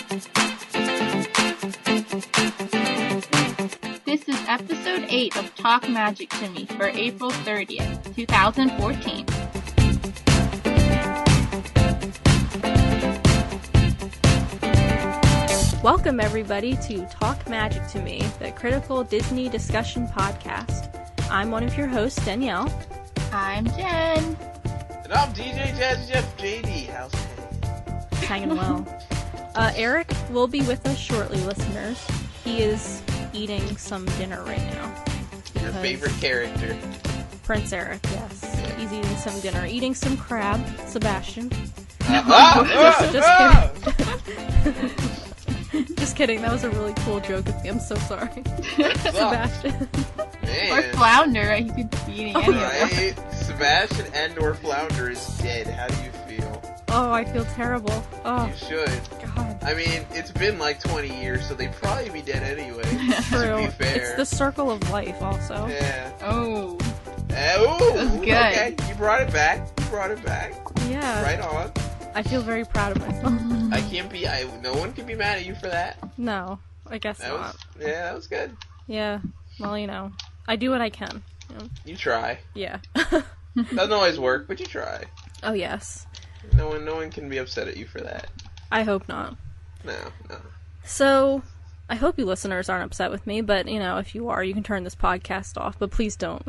This is episode 8 of Talk Magic to Me for April 30th, 2014. Welcome everybody to Talk Magic to Me, the critical Disney discussion podcast. I'm one of your hosts, Danielle. I'm Jen. And I'm DJ Jazzy Jeff JD. How's it? Hanging well. Eric will be with us shortly, listeners. He is eating some dinner right now. Your favorite character. Prince Eric, yes. He's eating some dinner. Eating some crab, Sebastian. Just kidding, that was a really cool joke of me. I'm so sorry. Sebastian. Man. Or Flounder, he could be eating any of them. Right? Sebastian and or Flounder is dead. How do you feel? Oh, I feel terrible. Oh, You should. God. I mean, it's been like 20 years, so they'd probably be dead anyway. True. To be fair. It's the circle of life, also. Yeah. Oh. Ooh, That's good. Okay, you brought it back. Yeah. Right on. I feel very proud of myself. No one can be mad at you for that. No, I guess not. That was good. Yeah, well, I do what I can. You try. Yeah. Doesn't always work, but you try. Oh, yes. No one can be upset at you for that. I hope not. No. So, I hope you listeners aren't upset with me, but, if you are, you can turn this podcast off, but please don't.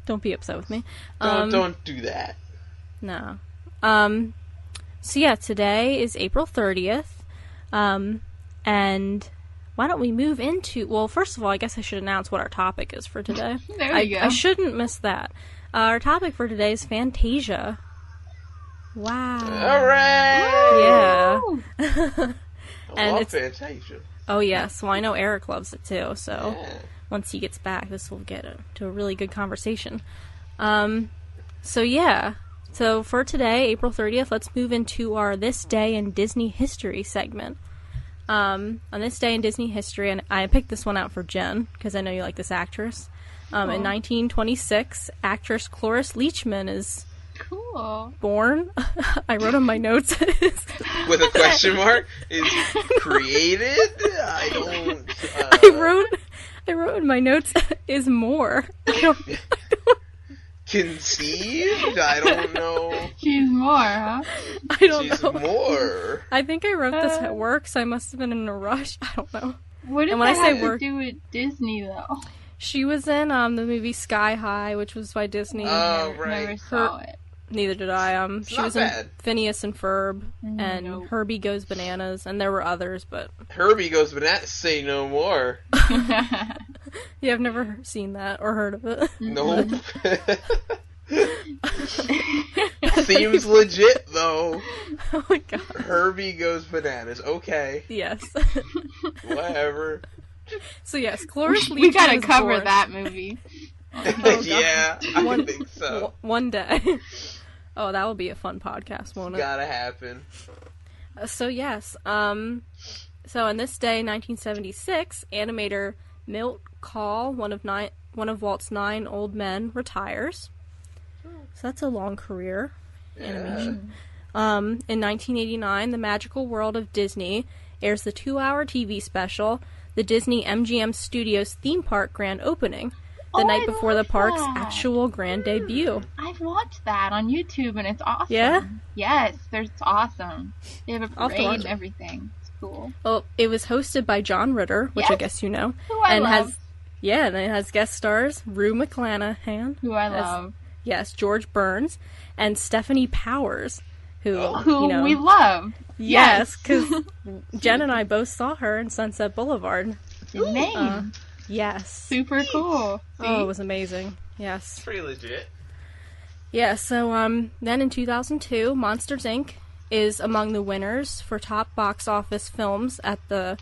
Don't be upset with me. Don't do that. No. So yeah, today is April 30th, and why don't we move into, well, first of all, I guess I should announce what our topic is for today. There you go. I shouldn't miss that. Our topic for today is Fantasia. Wow. Hooray! Yeah. I love Fantasia. Oh yes, well I know Eric loves it too, so Yeah. once he gets back, this will get to a really good conversation. So yeah. So for today, April 30th, let's move into our This Day in Disney History segment. On this day in Disney history, and I picked this one out for Jen, because I know you like this actress. In 1926, actress Cloris Leachman is born. I wrote on my notes. With a question mark? Is created? I don't... I wrote in my notes, is more. Conceived? I don't know. She's more, huh? I don't know. She's more. I think I wrote this at work, so I must have been in a rush. I don't know. What does that have to do with Disney, though? She was in the movie Sky High, which was by Disney. Oh, right. Never saw it. Neither did I. She was in Phineas and Ferb, and Nope. Herbie Goes Bananas, and there were others, but... Herbie Goes Bananas, say no more. Yeah, I've never seen that or heard of it. Nope. Seems legit, though. Oh my god. Herbie Goes Bananas. Okay. Yes. Whatever. So yes, Cloris Leachman We gotta is cover born. that movie. Yeah, I think so. One day. Oh, that will be a fun podcast, won't it? Gotta happen. So yes, so on this day, 1976, animator Milt Kahl, one of Walt's 9 old men, retires. So that's a long career. Animation. In 1989, The Magical World of Disney airs the 2-hour TV special, the Disney MGM Studios theme park grand opening, the night before the park's actual grand debut. I've watched that on YouTube, and it's awesome. Yeah? Yes, it's awesome. They have a I'll have to parade watch and it. everything. It's cool. Well, it was hosted by John Ritter, which I Yes. guess you know. Who I love. And it has guest stars Rue McClanahan. Who I love. Yes, George Burns, and Stephanie Powers, who, Who we love. Yes, because Jen and I both saw her in Sunset Boulevard. Your name. Yes. Super cool. See? Oh, it was amazing. Yes. It's pretty legit. Yeah, so then in 2002, Monsters, Inc. is among the winners for top box office films at the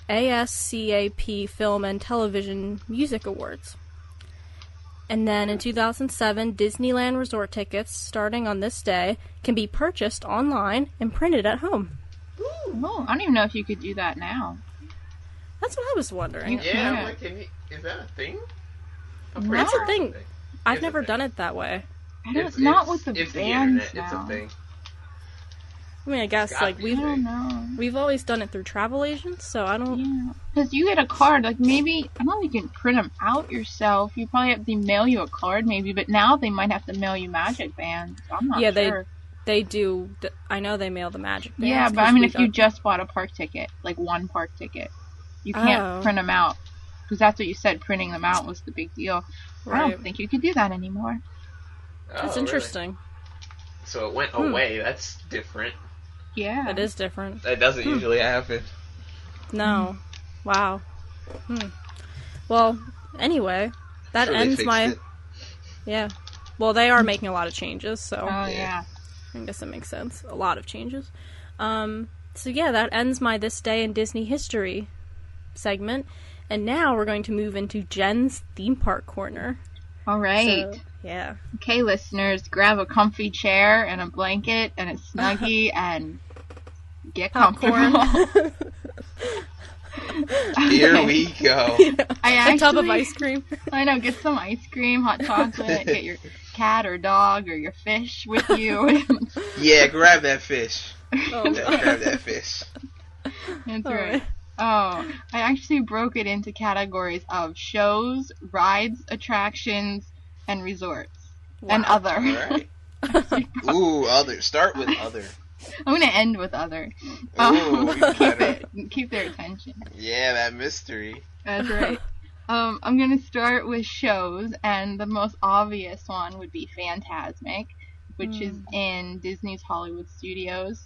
ASCAP Film and Television Music Awards. And then in 2007, Disneyland resort tickets, starting on this day, can be purchased online and printed at home. Oh, I don't even know if you could do that now. That's what I was wondering. Yeah, Yeah. I'm like, is that a thing? That's a thing. I've It's never a done thing. it that way. I know it's not with the it's bands the internet. now. It's a thing. I mean, I guess, gotta like, be I big. don't know. we've always done it through travel agents, so I don't... Yeah, because you get a card, like maybe, I don't know if you can print them out yourself. You probably have to mail you a card maybe, but now they might have to mail you magic bands. I'm not Yeah, sure. they do... I know they mail the magic bands. Yeah, but 'cause I mean we if you got- just bought a park ticket, like one park ticket, you can't Oh. print them out. Because that's what you said, printing them out was the big deal. I Right. don't think you could do that anymore. That's Oh, interesting. Really? So it went away. That's different. Yeah. It is different. That doesn't usually happen. No. Wow. Well, anyway, that Sure they ends fixed my... it. Yeah. Well, they are making a lot of changes, so Oh, Yeah. yeah. I guess that makes sense. A lot of changes. So yeah, that ends my This Day in Disney History segment. And now we're going to move into Jen's Theme Park Corner. All right. So, yeah. Okay, listeners, grab a comfy chair and a blanket and a Snuggie and get comfortable. Popcorn. Here we go. I A tub of actually- ice cream. I know, get some ice cream, hot chocolate, get your cat or dog or your fish with you. Yeah, grab that fish. Oh, Grab that fish. That's All right. right. Oh, I actually broke it into categories of shows, rides, attractions, and resorts. And Wow. other. Alright. Ooh, other. Start with other. I'm gonna end with other. Ooh, you keep better. keep their attention. Yeah, that mystery. That's right. I'm gonna start with shows, and the most obvious one would be Fantasmic, which is in Disney's Hollywood Studios.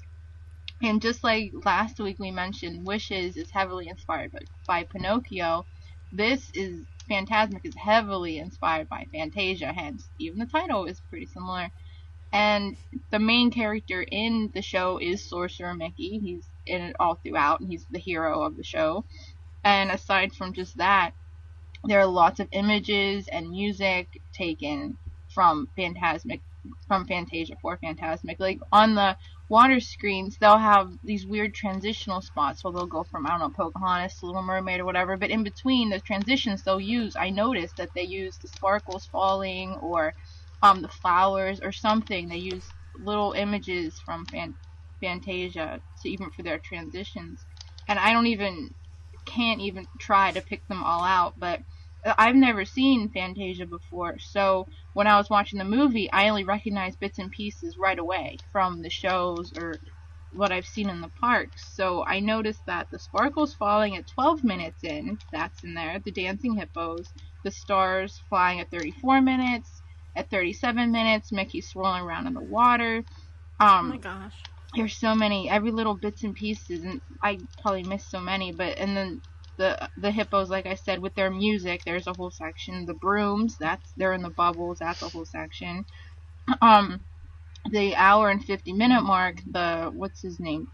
And just like last week we mentioned, Wishes is heavily inspired by Pinocchio. Fantasmic is heavily inspired by Fantasia, hence even the title is pretty similar. And the main character in the show is Sorcerer Mickey. He's in it all throughout, and he's the hero of the show. And aside from just that, there are lots of images and music taken from Fantasia for Fantasmic. Like on the water screens, they'll have these weird transitional spots. So they'll go from, I don't know, Pocahontas to Little Mermaid or whatever. But in between the transitions, I noticed that they use the sparkles falling or the flowers or something. They use little images from Fantasia for their transitions. And I can't even try to pick them all out, but I've never seen Fantasia before, so when I was watching the movie, I only recognized bits and pieces right away from the shows or what I've seen in the parks. So I noticed that the sparkles falling at 12 minutes in, that's in there, the dancing hippos, the stars flying at 34 minutes, at 37 minutes, Mickey swirling around in the water. Oh my gosh. There's so many, every little bits and pieces, and I probably missed so many, and then the hippos, like I said, with their music, there's a whole section. The brooms, they're in the bubbles, that's a whole section. The hour and 50-minute mark, what's his name?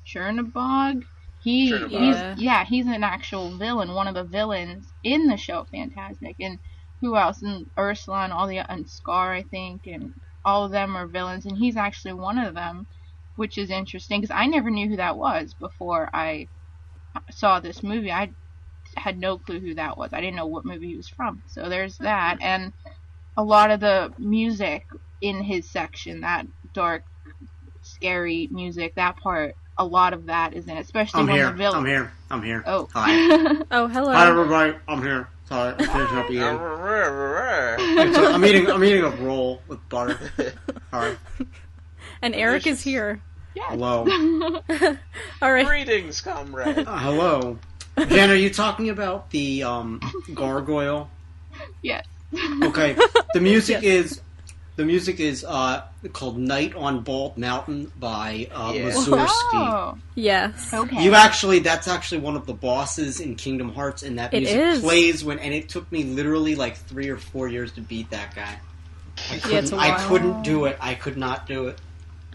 Chernabog? He's an actual villain, one of the villains in the show Fantasmic. And who else? And Ursula and Scar, I think, and all of them are villains, and he's actually one of them, which is interesting because I never knew who that was before I saw this movie. I had no clue who that was. I didn't know what movie he was from. So there's that, and a lot of the music in his section, that dark, scary music, that part, a lot of that is in it, especially when the villain. I'm here. Oh. Hi. Oh, hello. Hi, everybody. I'm here. Sorry, I'm finishing up eating. I'm eating a roll with butter. Sorry. And Eric is here. Yes. Hello. All right. Greetings, comrade. Hello. Jen, are you talking about the gargoyle? Yes. Okay. The music is called Night on Bald Mountain by Mussorgsky. Oh. Yes. Okay. That's actually one of the bosses in Kingdom Hearts, and that It music is. plays and it took me literally like 3 or 4 years to beat that guy. It's a I while. couldn't do it. I could not do it.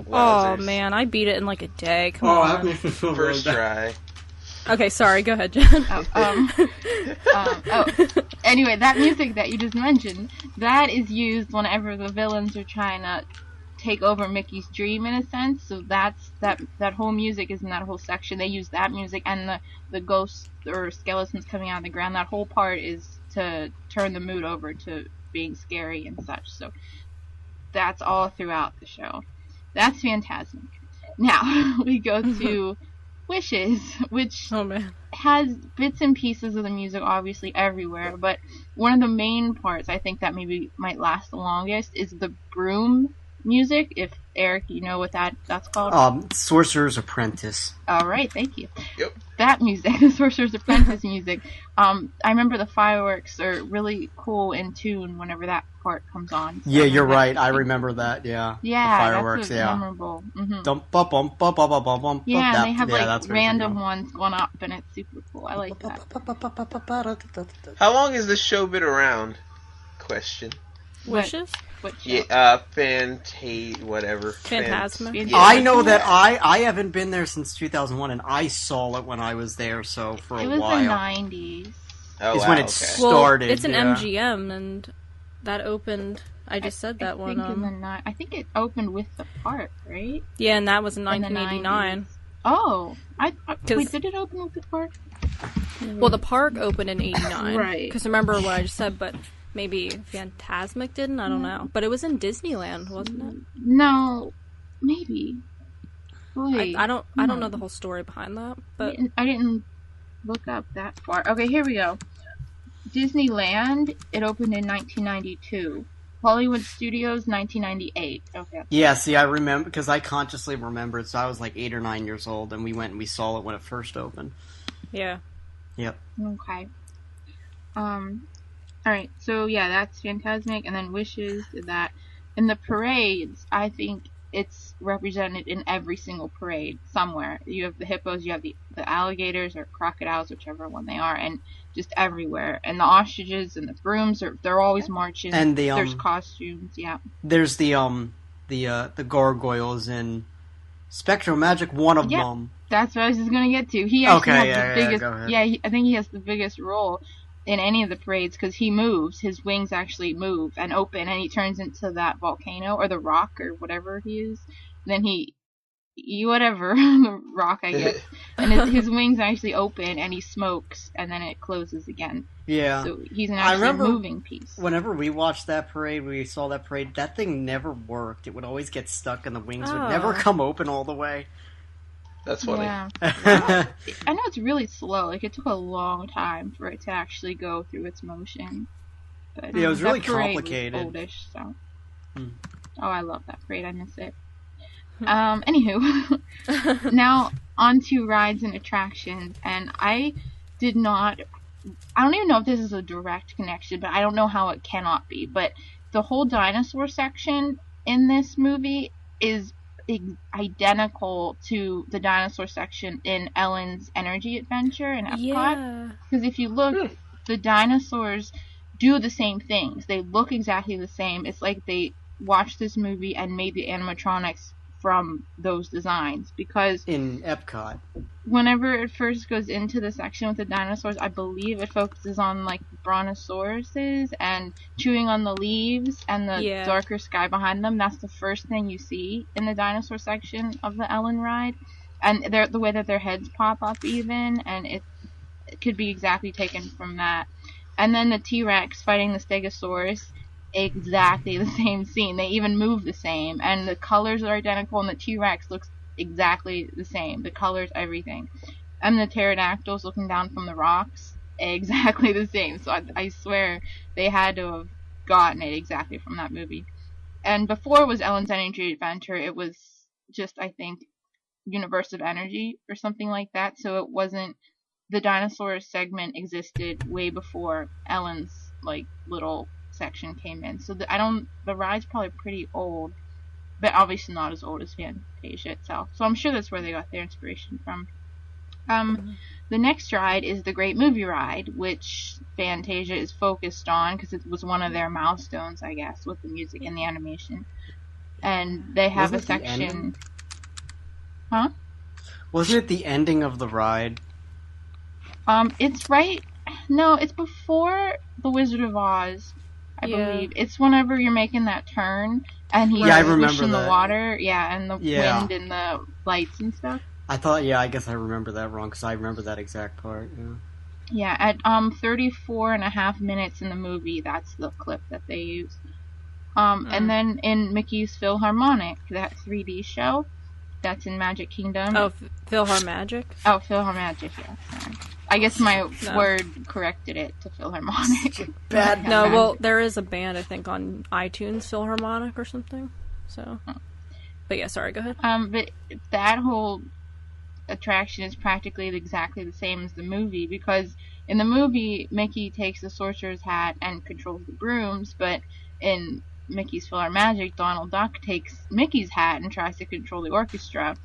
Oh Wowzers. man, I beat it in like a day. Come Oh, on. that made me feel really First bad. try. Okay, sorry. Go ahead, Jen. Anyway, that music that you just mentioned, that is used whenever the villains are trying to take over Mickey's dream, in a sense. So that whole music is in that whole section. They use that music, and the ghosts or skeletons coming out of the ground. That whole part is to turn the mood over to being scary and such. So that's all throughout the show. That's Fantasmic. Now, we go to Wishes, which Oh man. has bits and pieces of the music obviously everywhere, but one of the main parts I think that maybe might last the longest is the broom music. If Eric, you know what that's called? Sorcerer's Apprentice. All right, thank you. Yep. That music, the Sorcerer's Apprentice music. I remember the fireworks are really cool in tune whenever that part comes on. So Yeah, you're right. I remember that. Yeah. Yeah, the fireworks. that's memorable. Yeah, that, they have that's random ones going up, and it's super cool. I like that. How long has this show been around? Question. Wishes? What show? Yeah, whatever. Phantasma. Yeah. I know that I haven't been there since 2001, and I saw it when I was there, so for It a was while. the 90s. Oh, Is wow, when it okay. started. Well, it's an yeah. MGM, and that opened. I just said that one. I think it opened with the park, right? Yeah, and that was in In the 1989. 90s. Oh, Cause- wait, did it open with the park? Well, the park opened in 89. Right. Because remember what I just said, but maybe Phantasmic didn't? I don't know. But it was in Disneyland, wasn't it? No, maybe. Wait, I don't know the whole story behind that, but I didn't look up that far. Okay, here we go. Disneyland, it opened in 1992. Hollywood Studios, 1998. Okay. Yeah, see, I remember, because I consciously remember it, so I was like 8 or 9 years old, and we went and we saw it when it first opened. yeah. Yep. Okay. Alright, so yeah, that's Fantasmic, and then Wishes did that. In the parades, I think it's represented in every single parade somewhere. You have the hippos, you have the alligators or crocodiles, whichever one they are, and just everywhere. And the ostriches and the brooms they're always marching. And there's costumes, yeah. There's the gargoyles in Spectral Magic, one of Yeah. them. That's what I was just gonna get to. He actually Okay, has yeah, the biggest. go ahead. Yeah, I think he has the biggest role in any of the parades because he moves. His wings actually move and open, and he turns into that volcano or the rock or whatever he is. Then whatever the rock, I guess. And his wings actually open, and he smokes, and then it closes again. Yeah. So he's an I actually remember moving piece. Whenever we watched that parade, we saw that parade, that thing never worked. It would always get stuck, and the wings would never come open all the way. That's funny. Yeah. I know it's really slow. Like, it took a long time for it to actually go through its motion. But Yeah, it was that really parade complicated. Was oldish, so. Hmm. Oh, I love that parade. I miss it. Anywho, now on to rides and attractions, and I don't even know if this is a direct connection, but I don't know how it cannot be. But the whole dinosaur section in this movie is identical to the dinosaur section in Ellen's Energy Adventure in Epcot. Yeah. Because if you look, the dinosaurs do the same things. They look exactly the same. It's like they watched this movie and made the animatronics from those designs. Because In Epcot. whenever it first goes into the section with the dinosaurs, I believe it focuses on like brontosauruses and chewing on the leaves and the darker sky behind them. That's the first thing you see in the dinosaur section of the Ellen ride, and the way that their heads pop up even, and it could be exactly taken from that. And then the T-Rex fighting the Stegosaurus, exactly the same scene. They even move the same, and the colors are identical, and the T-Rex looks exactly the same. The colors, everything. And the pterodactyls looking down from the rocks, exactly the same. So I swear they had to have gotten it exactly from that movie. And before it was Ellen's Energy Adventure, it was just, I think, Universe of Energy or something like that. So it wasn't, the dinosaur segment existed way before Ellen's like little section came in. So the ride's probably pretty old, but obviously not as old as Fantasia itself. So I'm sure that's where they got their inspiration from. The next ride is the Great Movie Ride, which Fantasia is focused on because it was one of their milestones, I guess, with the music and the animation. And they have Wasn't a it the section. ending? Huh? Wasn't it the ending of the ride? It's right. No, it's before the Wizard of Oz, I believe. It's whenever you're making that turn and he's I remember pushing the that. water, and the Yeah. wind and the lights and stuff. I guess I remember that wrong, because I remember that exact part, yeah. Yeah, at 34 and a half minutes in the movie, that's the clip that they used. And then in Mickey's Philharmonic, that 3D show, that's in Magic Kingdom. Oh, PhilharMagic? Oh, PhilharMagic, yeah. Sorry. I guess my word corrected it to Philharmonic. Bad. No, well, there is a band, I think, on iTunes, Philharmonic or something. So, but yeah, sorry, go ahead. But that whole attraction is practically exactly the same as the movie, because in the movie, Mickey takes the sorcerer's hat and controls the brooms, but in Mickey's PhilharMagic, Donald Duck takes Mickey's hat and tries to control the orchestra.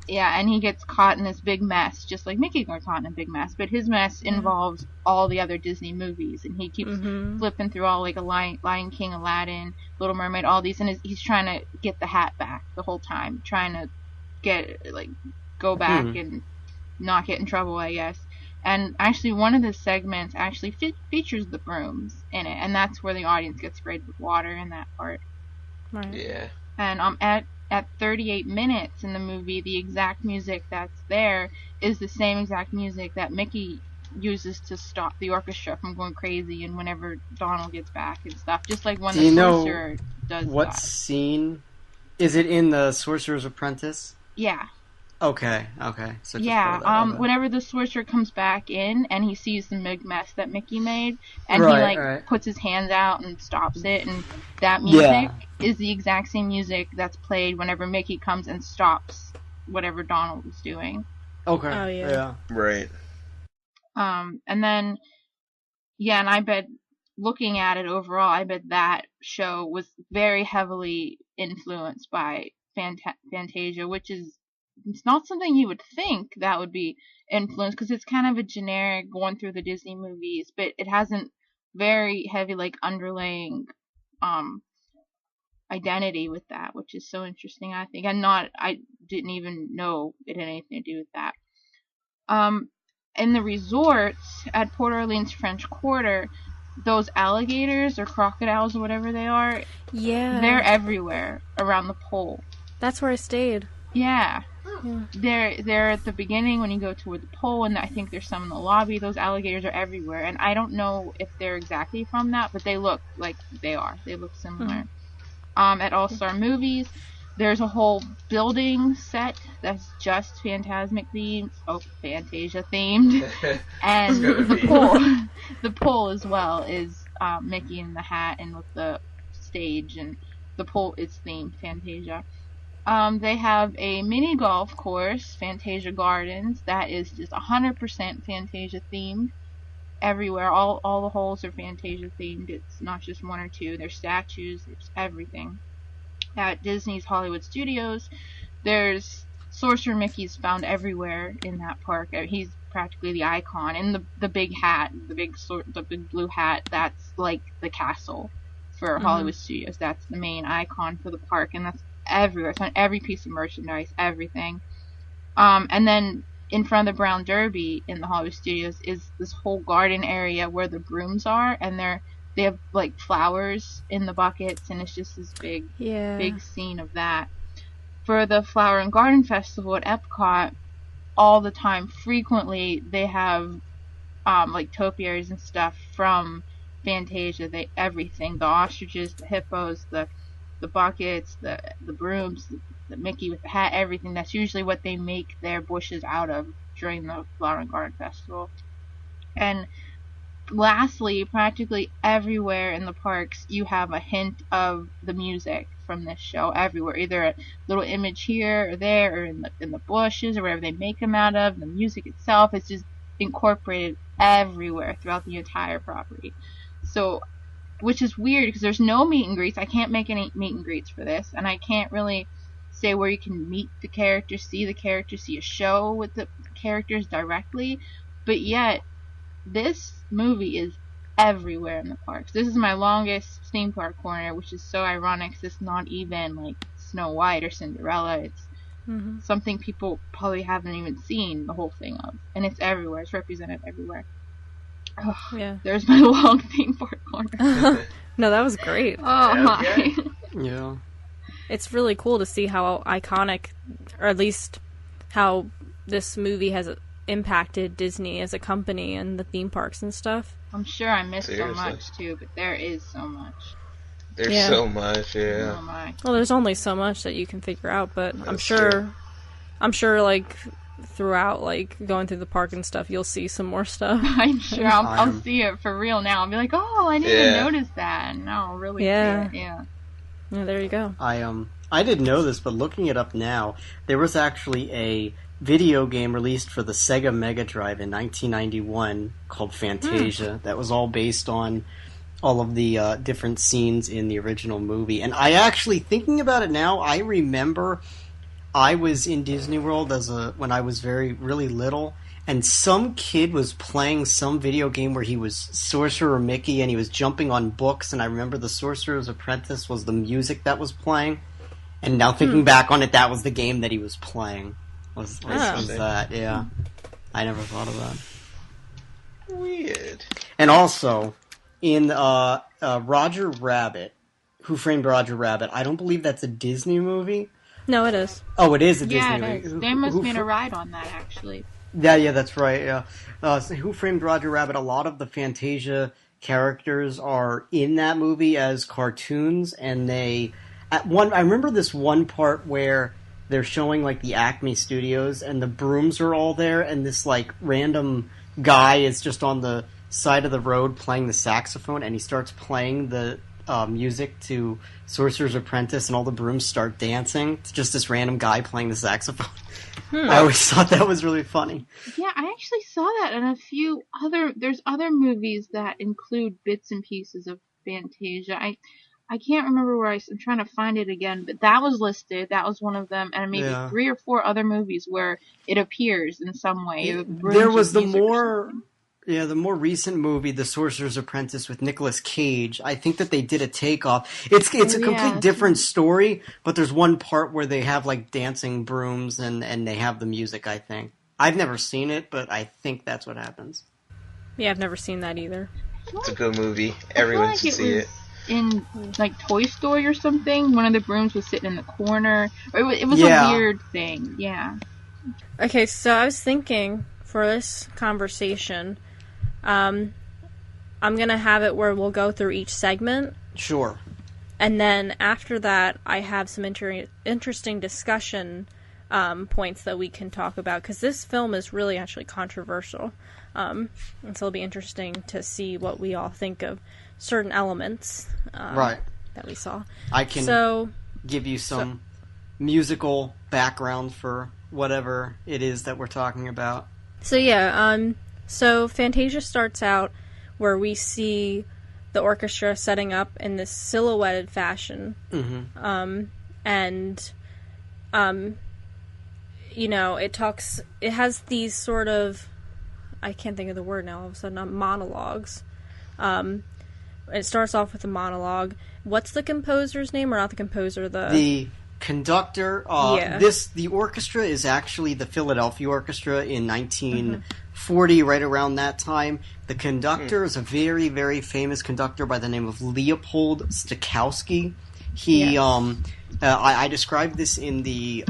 And he gets caught in this big mess, just like Mickey got caught in a big mess. But his mess involves all the other Disney movies, and he keeps flipping through all, like, Lion King, Aladdin, Little Mermaid, all these, and he's trying to get the hat back the whole time, trying to go back and not get in trouble, I guess. And actually, one of the segments actually features the brooms in it, and that's where the audience gets sprayed with water in that part. Right. Yeah. And at 38 minutes in the movie, the exact music that's there is the same exact music that Mickey uses to stop the orchestra from going crazy, and whenever Donald gets back and stuff, just like when the sorcerer does what that. Scene? Is it in the Sorcerer's Apprentice? Yeah. Okay. So whenever the sorcerer comes back in and he sees the big mess that Mickey made, and he puts his hands out and stops it, and that music is the exact same music that's played whenever Mickey comes and stops whatever Donald is doing. Okay. Oh yeah. Right. And then, and I bet, looking at it overall, I bet that show was very heavily influenced by Fantasia, which is, it's not something you would think that would be influenced, because it's kind of a generic going through the Disney movies, but it hasn't very heavy, like, underlying identity with that, which is so interesting, I think. I didn't even know it had anything to do with that. In the resorts at Port Orleans French Quarter, those alligators or crocodiles or whatever they are, they're everywhere around the pole. That's where I stayed. Yeah. They're at the beginning when you go toward the pole, and I think there's some in the lobby. Those alligators are everywhere, and I don't know if they're exactly from that, but they look like they are. They look similar. At All Star Movies, there's a whole building set that's just Fantasia themed, and the pole as well is Mickey in the hat and with the stage, and the pole is themed Fantasia. They have a mini golf course, Fantasia Gardens, that is just 100% Fantasia themed. Everywhere, all the holes are Fantasia themed. It's not just one or two. There's statues, there's everything. At Disney's Hollywood Studios, there's Sorcerer Mickey's found everywhere in that park. He's practically the icon. And the big hat, the big blue hat, that's like the castle for Hollywood Studios. That's the main icon for the park, and that's everywhere. It's on every piece of merchandise, everything. And then in front of the Brown Derby in the Hollywood Studios is this whole garden area where the brooms are, and they have like flowers in the buckets, and it's just this big scene of that. For the Flower and Garden Festival at Epcot, all the time, frequently, they have like topiaries and stuff from Fantasia. Everything, the ostriches, the hippos, the buckets, the brooms, the Mickey with the hat, everything. That's usually what they make their bushes out of during the Flower and Garden Festival. And lastly, practically everywhere in the parks, you have a hint of the music from this show everywhere. Either a little image here or there, or in the bushes, or wherever they make them out of. The music itself is just incorporated everywhere throughout the entire property. So, which is weird, because there's no meet and greets. I can't make any meet and greets for this, and I can't really say where you can meet the characters, see a show with the characters directly, but yet this movie is everywhere in the parks. This is my longest theme park corner, which is so ironic, because it's not even like Snow White or Cinderella. It's something people probably haven't even seen the whole thing of, and it's everywhere. It's represented everywhere. Oh, there's my long theme park corner. No, that was great. Oh my. Yeah. It's really cool to see how iconic, or at least how this movie has impacted Disney as a company and the theme parks and stuff. I'm sure I missed so much too, but there is so much. There's so much, Oh my. Well, there's only so much that you can figure out, but That's I'm sure, like, throughout, like, going through the park and stuff, you'll see some more stuff. I'm sure I'll see it for real now. I'll be like, oh, I didn't even notice that. And now I'll really see it. Yeah. Yeah, there you go. I didn't know this, but looking it up now, there was actually a video game released for the Sega Mega Drive in 1991 called Fantasia that was all based on all of the different scenes in the original movie. And I actually, thinking about it now, I remember I was in Disney World when I was really little, and some kid was playing some video game where he was Sorcerer Mickey and he was jumping on books, and I remember the Sorcerer's Apprentice was the music that was playing. And now thinking back on it, that was the game that he was playing. Was that, yeah. I never thought of that. Weird. And also, in Roger Rabbit, Who Framed Roger Rabbit, I don't believe that's a Disney movie. No, it is. Oh, it is a Disney Yeah, movie. it is. They must have made a ride on that, actually. Yeah, that's right, yeah. So Who Framed Roger Rabbit, a lot of the Fantasia characters are in that movie as cartoons, and I remember this one part where they're showing, like, the Acme Studios, and the brooms are all there, and this, like, random guy is just on the side of the road playing the saxophone, and he starts playing the music to Sorcerer's Apprentice, and all the brooms start dancing. It's just this random guy playing the saxophone. I always thought that was really funny. Yeah, I actually saw that in a few there's other movies that include bits and pieces of Fantasia. I can't remember where I'm trying to find it again, but that was listed. That was one of them, and maybe 3 or 4 other movies where it appears in some way. There was the more recent movie, The Sorcerer's Apprentice, with Nicolas Cage. I think that they did a takeoff. It's a complete different story, but there's one part where they have, like, dancing brooms and they have the music, I think. I've never seen it, but I think that's what happens. Yeah, I've never seen that either. It's a good movie. Everyone should see it. In, like, Toy Story or something, one of the brooms was sitting in the corner. It was a weird thing, yeah. Okay, so I was thinking, for this conversation, I'm going to have it where we'll go through each segment. Sure. And then after that, I have some interesting discussion points that we can talk about, because this film is really actually controversial. And so it'll be interesting to see what we all think of certain elements that we saw. I can give you some musical background for whatever it is that we're talking about. So yeah, so Fantasia starts out where we see the orchestra setting up in this silhouetted fashion. You know, it has these sort of, I can't think of the word now, all of a sudden, monologues. It starts off with a monologue. What's the composer's name, or not the composer? The conductor. The orchestra is actually the Philadelphia Orchestra in 1940, right around that time. The conductor is a very, very famous conductor by the name of Leopold Stokowski. He, I described this in the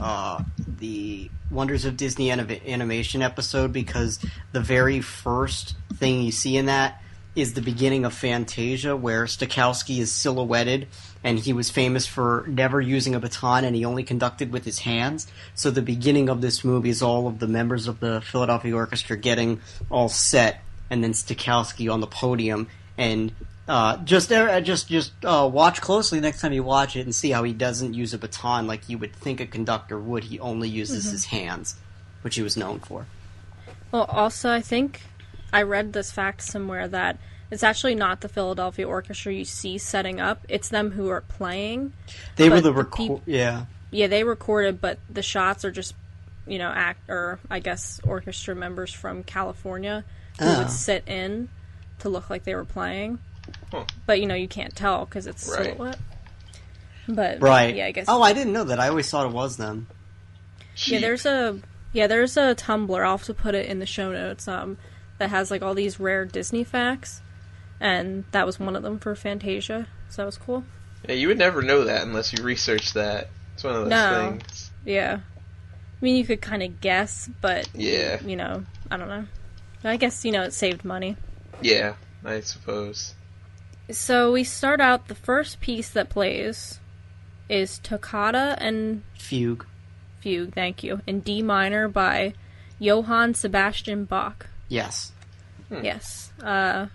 Wonders of Disney Animation episode, because the very first thing you see in that is the beginning of Fantasia, where Stokowski is silhouetted, and he was famous for never using a baton, and he only conducted with his hands. So the beginning of this movie is all of the members of the Philadelphia Orchestra getting all set, and then Stokowski on the podium. And just watch closely next time you watch it and see how he doesn't use a baton like you would think a conductor would. He only uses his hands, which he was known for. Well, also, I think I read this fact somewhere that it's actually not the Philadelphia Orchestra you see setting up. It's them who are playing. They were the Yeah, they recorded, but the shots are just, I guess orchestra members from California who would sit in to look like they were playing. Huh. But, you can't tell because it's silhouette. But, yeah, I guess. Oh, I didn't know that. I always thought it was them. Yeah, there's a Tumblr. I'll also put it in the show notes, that has, like, all these rare Disney facts. And that was one of them for Fantasia. So that was cool. Yeah, you would never know that unless you researched that. It's one of those things. Yeah. I mean, you could kind of guess, but, I don't know. I guess, it saved money. Yeah, I suppose. So we start out, the first piece that plays is Toccata and Fugue. Fugue, thank you, in D minor by Johann Sebastian Bach. Yes. Yes. Well,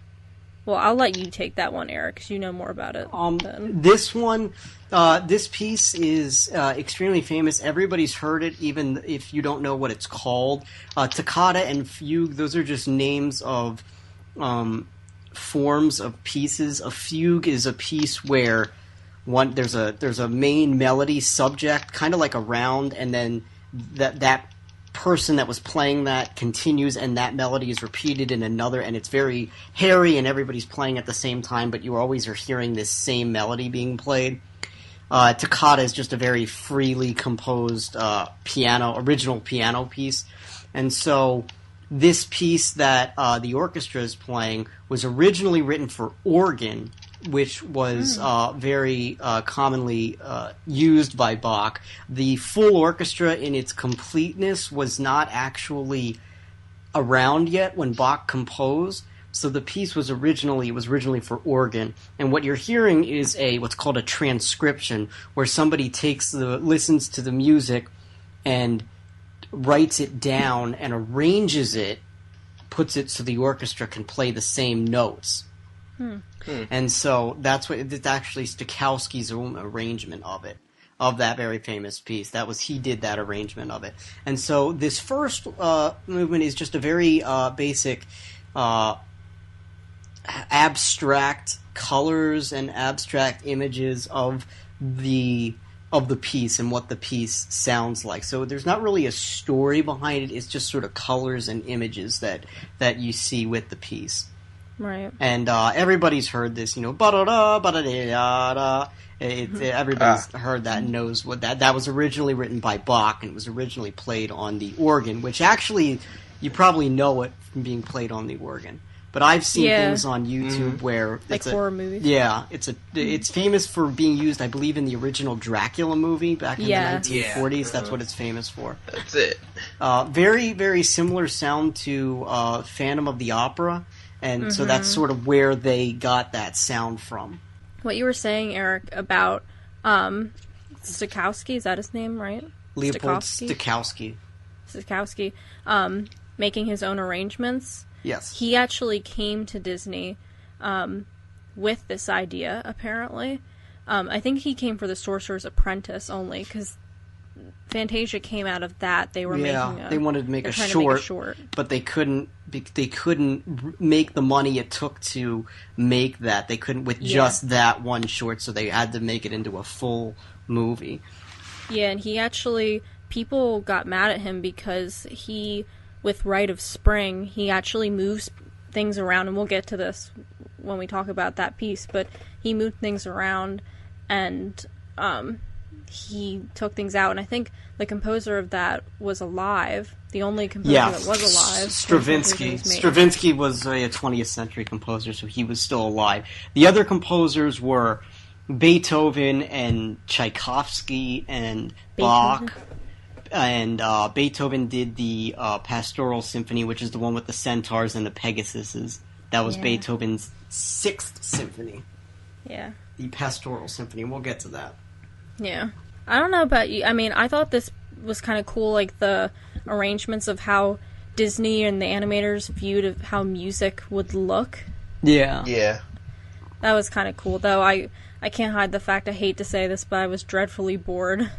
I'll let you take that one, Eric, because you know more about it. This one, this piece is extremely famous. Everybody's heard it, even if you don't know what it's called. Toccata and Fugue, those are just names of forms of pieces. A fugue is a piece where there's a main melody subject, kind of like a round, and then that person that was playing that continues, and that melody is repeated in another, and it's very hairy, and everybody's playing at the same time, but you always are hearing this same melody being played. Toccata is just a very freely composed original piano piece, and so this piece that the orchestra is playing was originally written for organ, which was very commonly used by Bach. The full orchestra in its completeness was not actually around yet when Bach composed, so the piece was originally for organ. And what you're hearing is what's called a transcription, where somebody listens to the music and writes it down and arranges it, puts it so the orchestra can play the same notes. And so it's actually Stokowski's own arrangement of that very famous piece. He did that arrangement of it. And so this first movement is just a very basic abstract colors and abstract images of the piece and what the piece sounds like. So there's not really a story behind it. It's just sort of colors and images that you see with the piece. Right. And everybody's heard this, ba-da-da, ba-da-da-da-da. Everybody's heard that and knows what that was originally written by Bach, and it was originally played on the organ, which actually, you probably know it from being played on the organ. But I've seen things on YouTube where like horror movies. Yeah, it's famous for being used, I believe, in the original Dracula movie back in the 1940s. Yeah. That's what it's famous for. That's it. Very, very similar sound to Phantom of the Opera, and so that's sort of where they got that sound from. What you were saying, Eric, about Stokowski, is that his name, right? Leopold Stokowski. Stokowski, making his own arrangements. Yes. He actually came to Disney with this idea, apparently. I think he came for The Sorcerer's Apprentice only, because Fantasia came out of that. They were they wanted to make a short, but they couldn't make the money it took to make that. They couldn't with just that one short, so they had to make it into a full movie. Yeah, and he actually, people got mad at him because with Rite of Spring, he actually moves things around, and we'll get to this when we talk about that piece, but he moved things around, and he took things out, and I think the composer of that was alive. The only composer that was alive. Stravinsky. Stravinsky was a 20th century composer, so he was still alive. The other composers were Beethoven and Tchaikovsky and Bach. And Beethoven did the Pastoral Symphony, which is the one with the centaurs and the Pegasuses. That was Beethoven's 6th symphony. Yeah. The Pastoral Symphony. We'll get to that. Yeah. I don't know about you. I mean, I thought this was kind of cool, like the arrangements of how Disney and the animators viewed of how music would look. Yeah. Yeah. That was kind of cool, though. I can't hide the fact, I hate to say this, but I was dreadfully bored.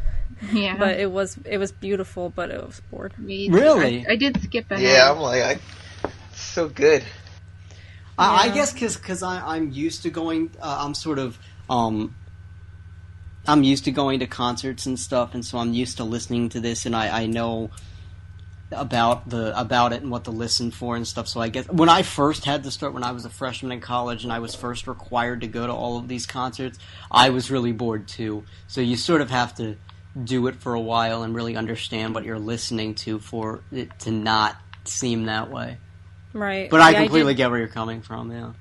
Yeah. But it was beautiful, but it was bored. Really? I did skip ahead. Yeah, I'm like, it's so good. I guess because I'm used to going, I'm used to going to concerts and stuff, and so I'm used to listening to this, and I know about it and what to listen for and stuff. So I guess when I first had to start, when I was a freshman in college and I was first required to go to all of these concerts, I was really bored too. So you sort of have to do it for a while and really understand what you're listening to for it to not seem that way. Right. But I completely get where you're coming from, yeah.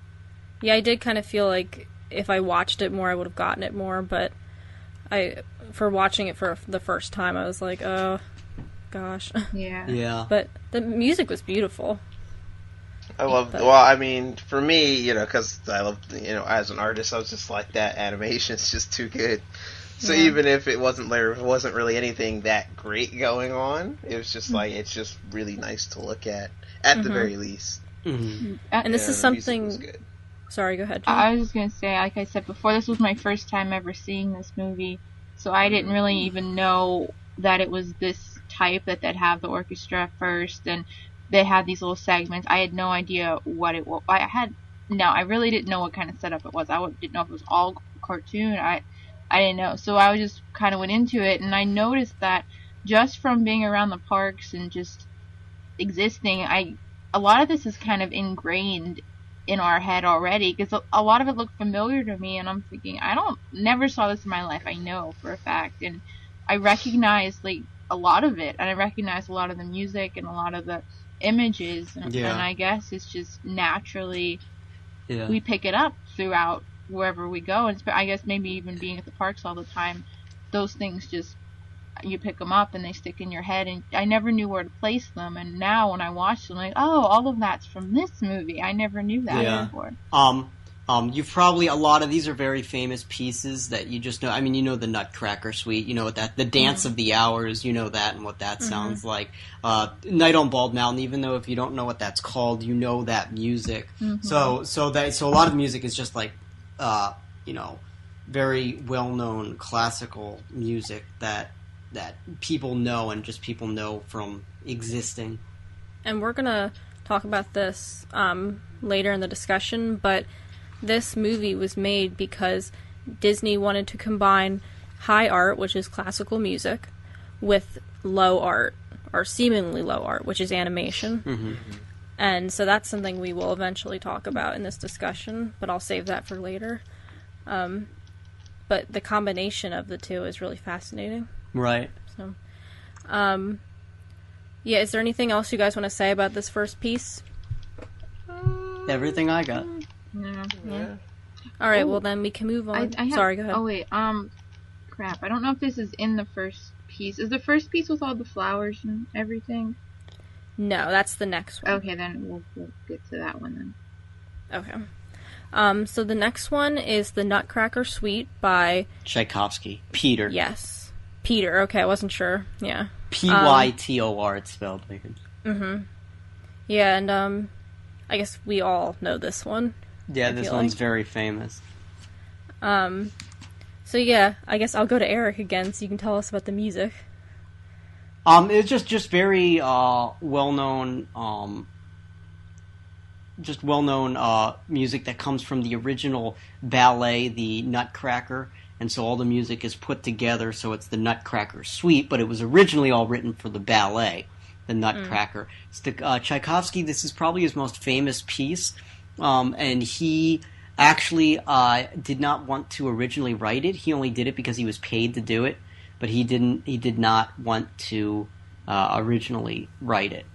Yeah, I did kind of feel like if I watched it more, I would have gotten it more, but for watching it for the first time, I was like, oh, gosh. Yeah. Yeah. But the music was beautiful. I love. Well, I mean, for me, you know, because I love, you know, as an artist, I was just like that animation is just too good. So even if it wasn't there, it wasn't really anything that great going on. It was just like it's just really nice to look at the very least. And this is something. Sorry, go ahead, Jen. I was just gonna say, like I said before, this was my first time ever seeing this movie, so I didn't really even know that it was this type that they'd have the orchestra first, and they had these little segments. I had no idea what it was. I really didn't know what kind of setup it was. I didn't know if it was all cartoon. I didn't know. So I just kind of went into it, and I noticed that just from being around the parks and just existing, a lot of this is kind of ingrained in our head already, because a lot of it looked familiar to me, and I'm thinking, never saw this in my life. I know for a fact, and I recognized like a lot of it, and I recognized a lot of the music and a lot of the images, and I guess it's just naturally we pick it up throughout wherever we go, and I guess maybe even being at the parks all the time, those things just, you pick them up and they stick in your head, and I never knew where to place them, and now when I watch them, I'm like, oh, all of that's from this movie. I never knew that before. You've probably, a lot of these are very famous pieces that you just know. I mean, you know the Nutcracker Suite, you know what the Dance of the Hours, you know that and what that sounds like. Night on Bald Mountain, even though if you don't know what that's called, you know that music. So a lot of music is just like, you know, very well-known classical music that people know, and just people know from existing. And we're gonna talk about this later in the discussion, but this movie was made because Disney wanted to combine high art, which is classical music, with low art, or seemingly low art, which is animation. And so that's something we will eventually talk about in this discussion, but I'll save that for later. But the combination of the two is really fascinating. Right. So, is there anything else you guys want to say about this first piece? Everything I got. Yeah. All right, well then we can move on. Sorry, go ahead. Oh wait, crap. I don't know if this is in the first piece. Is the first piece with all the flowers and everything? No, that's the next one. Okay, then we'll get to that one then. Okay. So the next one is the Nutcracker Suite by Tchaikovsky. Peter. Yes. Peter. Okay, I wasn't sure. Yeah. Pytor, it's spelled. Yeah, and I guess we all know this one. Yeah, this one's very famous. So yeah, I guess I'll go to Eric again, so you can tell us about the music. It's just very well-known, music that comes from the original ballet, the Nutcracker, and so all the music is put together, so it's the Nutcracker Suite, but it was originally all written for the ballet, the Nutcracker. Tchaikovsky, this is probably his most famous piece, and he actually did not want to originally write it. He only did it because he was paid to do it, but he did not want to originally write it.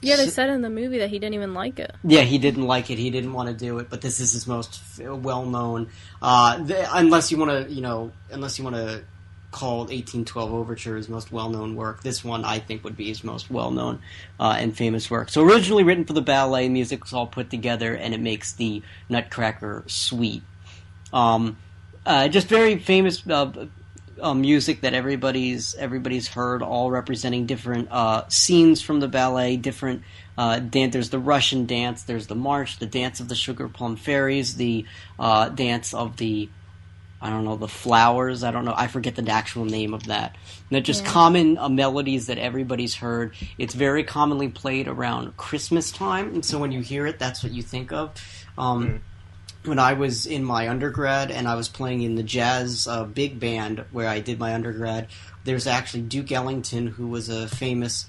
Yeah, they said in the movie that he didn't even like it. Yeah, he didn't like it. He didn't want to do it. But this is his most well-known. Unless you want to call 1812 Overture his most well-known work, this one I think would be his most well-known and famous work. So originally written for the ballet, music was all put together, and it makes the Nutcracker Suite. Just very famous music that everybody's heard, all representing different scenes from the ballet, different there's the Russian dance, there's the march, the dance of the Sugar Plum Fairies, the dance of the the flowers, I forget the actual name of that. And they're just common melodies that everybody's heard. It's very commonly played around Christmas time, and so when you hear it, that's what you think of. When I was in my undergrad and I was playing in the jazz big band where I did my undergrad, there's actually Duke Ellington, who was a famous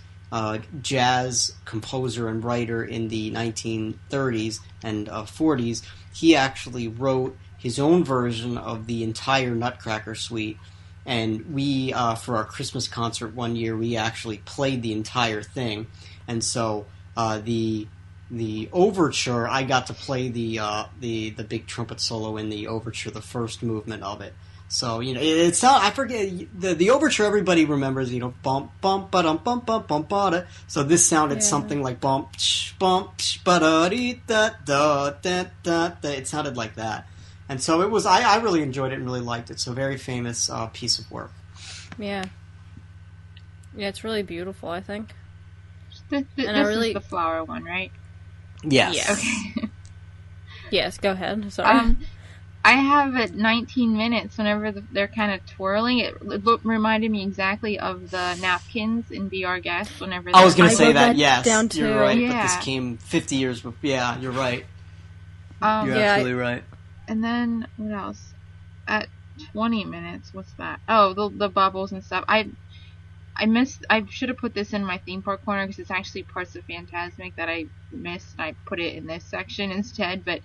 jazz composer and writer in the 1930s and 40s. He actually wrote his own version of the entire Nutcracker Suite, and we, for our Christmas concert one year, we actually played the entire thing. And so the overture, I got to play the big trumpet solo in the overture, the first movement of it. So it's not, I forget the overture. Everybody remembers, bump bump ba dum bump bump bump ba da. So this sounded something like bump bump, da. It sounded like that. And so it was, I really enjoyed it and really liked it. So very famous piece of work. Yeah. Yeah, it's really beautiful, I think. This is the flower one, right? Yes. Yeah. Okay. Yes, go ahead. Sorry. I have at 19 minutes whenever they're kind of twirling. It reminded me exactly of the napkins in Be Our Guest whenever I was going to say wrote that, yes. down too. You're right, Yeah. but this came 50 years before. Yeah, you're right. You're absolutely right. And then, what else? At 20 minutes, what's that? Oh, the bubbles and stuff. I should have put this in my theme park corner because it's actually parts of Fantasmic that I missed. I put it in this section instead, but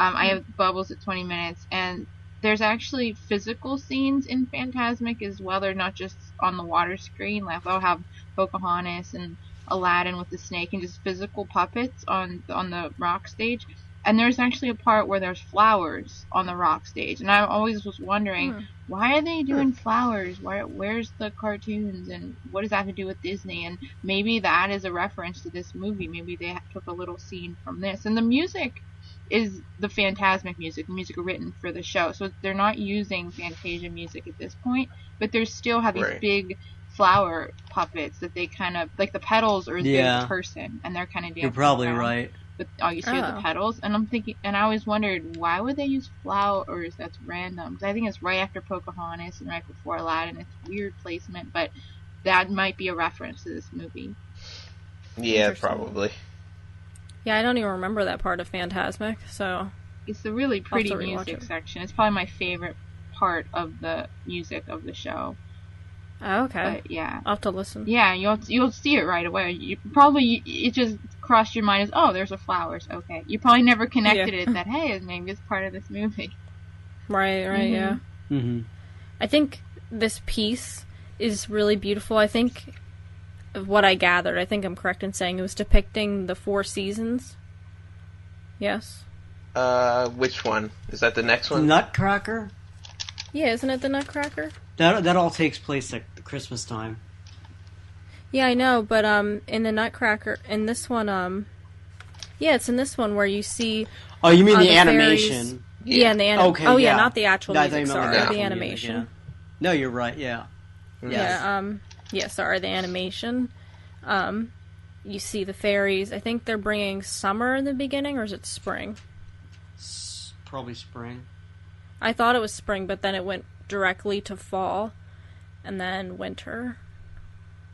I have bubbles at 20 minutes, and there's actually physical scenes in Fantasmic as well. They're not just on the water screen. Like they'll have Pocahontas and Aladdin with the snake and just physical puppets on the rock stage. And there's actually a part where there's flowers on the rock stage, and I always was wondering, why are they doing flowers? Where's the cartoons, and what does that have to do with Disney? And maybe that is a reference to this movie. Maybe they took a little scene from this. And the music is the Fantasmic music, the music written for the show. So they're not using Fantasia music at this point, but they still have these big flower puppets that they kind of, like the petals are the person, and they're kind of dancing. You're probably around. right. But all you see are the petals, and I'm thinking, and I always wondered, why would they use flowers? That's random. Because I think it's right after Pocahontas and right before Aladdin. It's weird placement, but that might be a reference to this movie. Yeah, probably. Yeah, I don't even remember that part of Fantasmic, so... It's a really pretty music section. It's probably my favorite part of the music of the show. Oh, okay. But, yeah. I'll have to listen. Yeah, you'll see it right away. It just crossed your mind as, oh, there's the flowers. Okay. You probably never connected it that, hey, maybe it's part of this movie. Right, yeah. Mm-hmm. I think this piece is really beautiful. I think, of what I gathered, I think I'm correct in saying it was depicting the 4 seasons. Yes? Which one? Is that the next one? Nutcracker? Yeah, isn't it the Nutcracker? That all takes place at Christmas time. Yeah, I know, but in the Nutcracker, in this one, yeah, it's in this one where you see. Oh, you mean the animation? Fairies. Yeah, and the animation. Okay, oh, yeah, not the actual no, music. Sorry, the animation. Music, yeah. No, you're right. Yeah. Yeah. Yeah. Sorry, the animation. You see the fairies. I think they're bringing summer in the beginning, or is it spring? Probably spring. I thought it was spring, but then it went directly to fall, and then winter.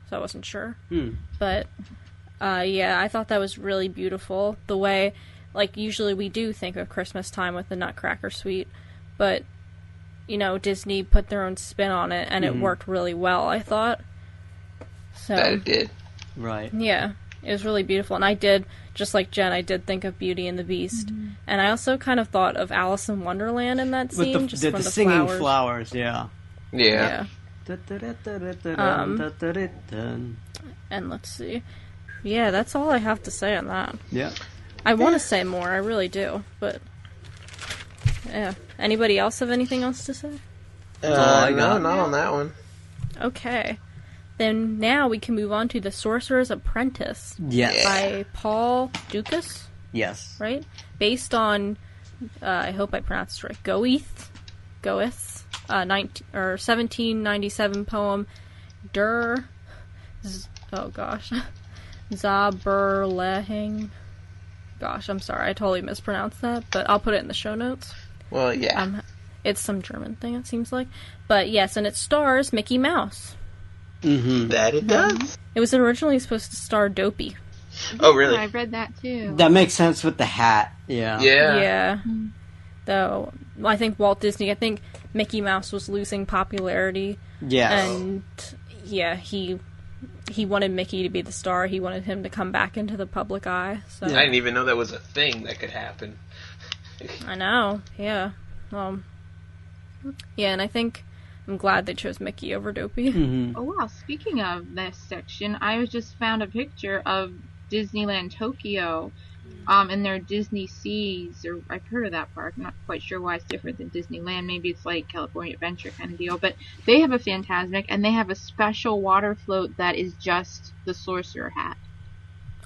So I wasn't sure. But, yeah, I thought that was really beautiful. The way, like, usually we do think of Christmas time with the Nutcracker Suite, but, you know, Disney put their own spin on it, and it worked really well, I thought. So, that it did. Right. Yeah, it was really beautiful. And I did, just like Jen, I did think of Beauty and the Beast. And I also kind of thought of Alice in Wonderland in that scene, with just the from the singing flowers. Yeah. Yeah. And let's see. Yeah, that's all I have to say on that. Yeah. I want to say more, I really do, but yeah. Anybody else have anything else to say? No, not on that one. Okay. Then now we can move on to The Sorcerer's Apprentice. Yes. By Paul Dukas. Yes. Right? Based on, I hope I pronounced it right, Goeth's 1797 poem, Zaberlehing. Gosh, I'm sorry, I totally mispronounced that, but I'll put it in the show notes. Well, yeah. It's some German thing, it seems like. But yes, and it stars Mickey Mouse. That it does. It was originally supposed to star Dopey. Oh, really? I read that too. That makes sense with the hat. Yeah. Yeah. Though, I think Walt Disney, I think Mickey Mouse was losing popularity. Yes. And, yeah, he wanted Mickey to be the star. He wanted him to come back into the public eye. So. I didn't even know that was a thing that could happen. I know, yeah. Yeah, and I think I'm glad they chose Mickey over Dopey. Oh wow, speaking of this section, I just found a picture of Disneyland Tokyo in their Disney Seas, or I've heard of that park. I'm not quite sure why it's different than Disneyland. Maybe it's like California Adventure kind of deal. But they have a Fantasmic, and they have a special water float that is just the sorcerer hat.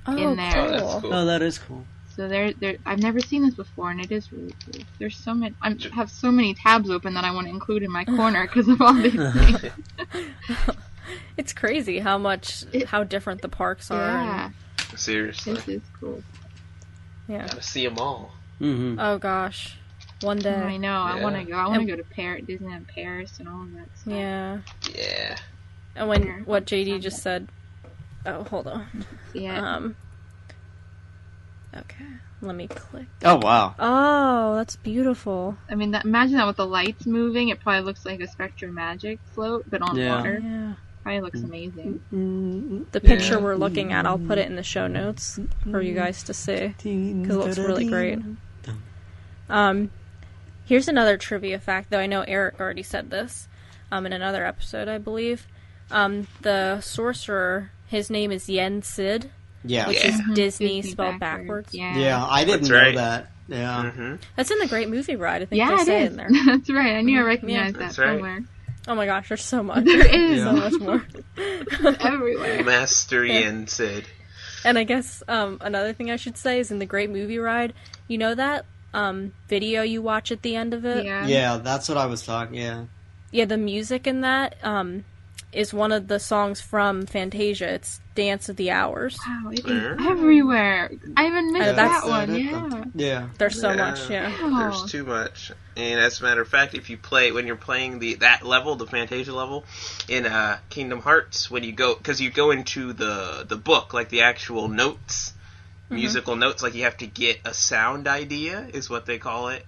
in there. Oh, that's cool. Oh, that is cool. So I've never seen this before, and it is really cool. There's so many. I have so many tabs open that I want to include in my corner because of all these things. It's crazy how different the parks are. Yeah. Seriously. This is cool. Yeah. Gotta see them all. Mm-hmm. Oh gosh, one day. I know. Yeah. I want to go. I want to go to Disneyland Paris and all of that stuff. Yeah. Yeah. And what JD just said. Oh, hold on. Yeah. Okay. Let me click. Oh, wow. Oh, that's beautiful. I mean, imagine that with the lights moving. It probably looks like a Spectrum Magic float, but on water. Yeah. Probably looks amazing. The picture we're looking at, I'll put it in the show notes for you guys to see because it looks really great. Here's another trivia fact, though I know Eric already said this in another episode, I believe. The sorcerer, his name is Yen Sid, which is Disney spelled backwards. Yeah, I didn't know that. Yeah. Mm-hmm. That's in the Great Movie Ride. I think Yeah, they say it it is. in there. That's right. I knew I recognized that somewhere. Oh my gosh, there's so much. There is. So much more. Everywhere. Master Yen Sid. And I guess another thing I should say is in the Great Movie Ride, you know that video you watch at the end of it? Yeah, that's what I was talking, Yeah, the music in that is one of the songs from Fantasia. It's Dance of the Hours. Wow, it is everywhere. I even missed that one, Yeah. There's so much, There's too much. And as a matter of fact, if you play, when you're playing that level, the Fantasia level, in Kingdom Hearts, when you go, because you go into the book, like the actual notes, musical notes, like you have to get a sound idea, is what they call it.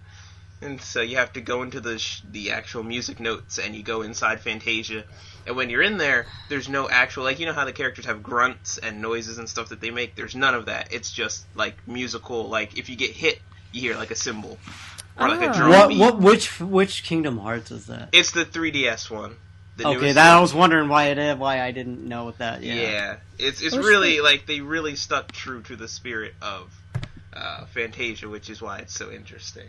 And so you have to go into the actual music notes, and you go inside Fantasia. And when you're in there, there's no actual, like, you know how the characters have grunts and noises and stuff that they make? There's none of that. It's just, like, musical, like, if you get hit, you hear, like, a cymbal. Or, like, a drum beat. Which Kingdom Hearts is that? It's the 3DS one. Okay, that I was wondering why I didn't know what that, Yeah. It's really, like, they really stuck true to the spirit of Fantasia, which is why it's so interesting.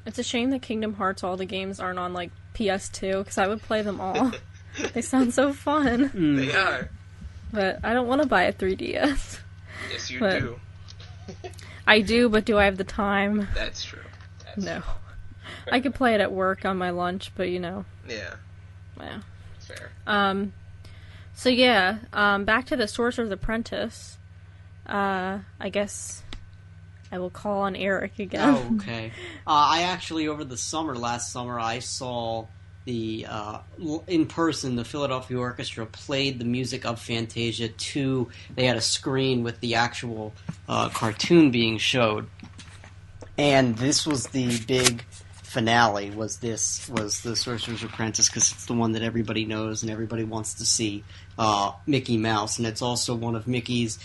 It's a shame that Kingdom Hearts, all the games aren't on, like, PS2, because I would play them all. They sound so fun. They are. But I don't want to buy a 3DS. Yes, you do. I do, but do I have the time? That's true. No. I could play it at work on my lunch, but, you know. Yeah. Yeah. Fair. So, yeah, back to the Sorcerer's Apprentice. I guess I will call on Eric again. Oh, okay. I actually, over the last summer, I saw in person, the Philadelphia Orchestra played the music of Fantasia they had a screen with the actual cartoon being showed. And this was the big finale, was the Sorcerer's Apprentice, because it's the one that everybody knows and everybody wants to see, Mickey Mouse. And it's also one of Mickey's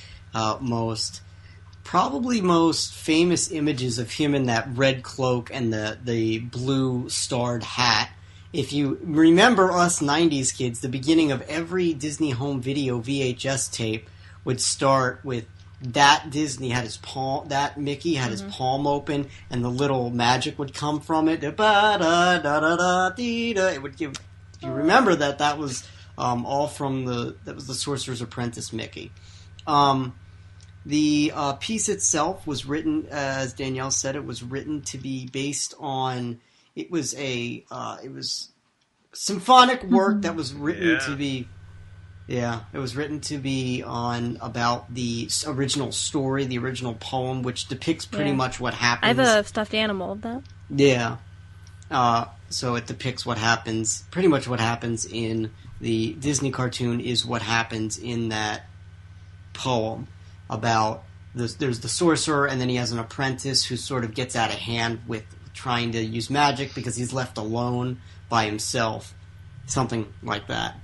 probably most famous images of him in that red cloak and the blue starred hat. If you remember us 90s kids, the beginning of every Disney home video VHS tape would start with that Mickey had his palm open, and the little magic would come from it. It would give. If you remember that was all from that was the Sorcerer's Apprentice Mickey. The piece itself was written, as Danielle said, it was written to be based on. It was symphonic work that was written to be. Yeah, it was written to be about the original story, the original poem, which depicts pretty much what happens. I have a stuffed animal of that. Yeah. So it depicts pretty much what happens in the Disney cartoon is what happens in that poem about there's the sorcerer, and then he has an apprentice who sort of gets out of hand with trying to use magic because he's left alone by himself, something like that.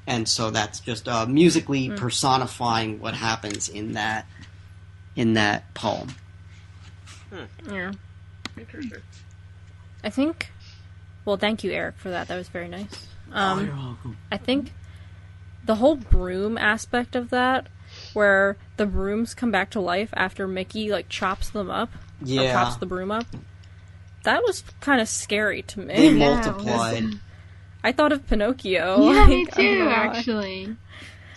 And so that's just musically personifying what happens in that poem. Yeah. I think. Well, thank you, Eric, for that. That was very nice. You're welcome. I think the whole broom aspect of that, where the brooms come back to life after Mickey chops them up, or chops the broom up, that was kind of scary to me. They multiplied. I thought of Pinocchio. Yeah, me too, actually.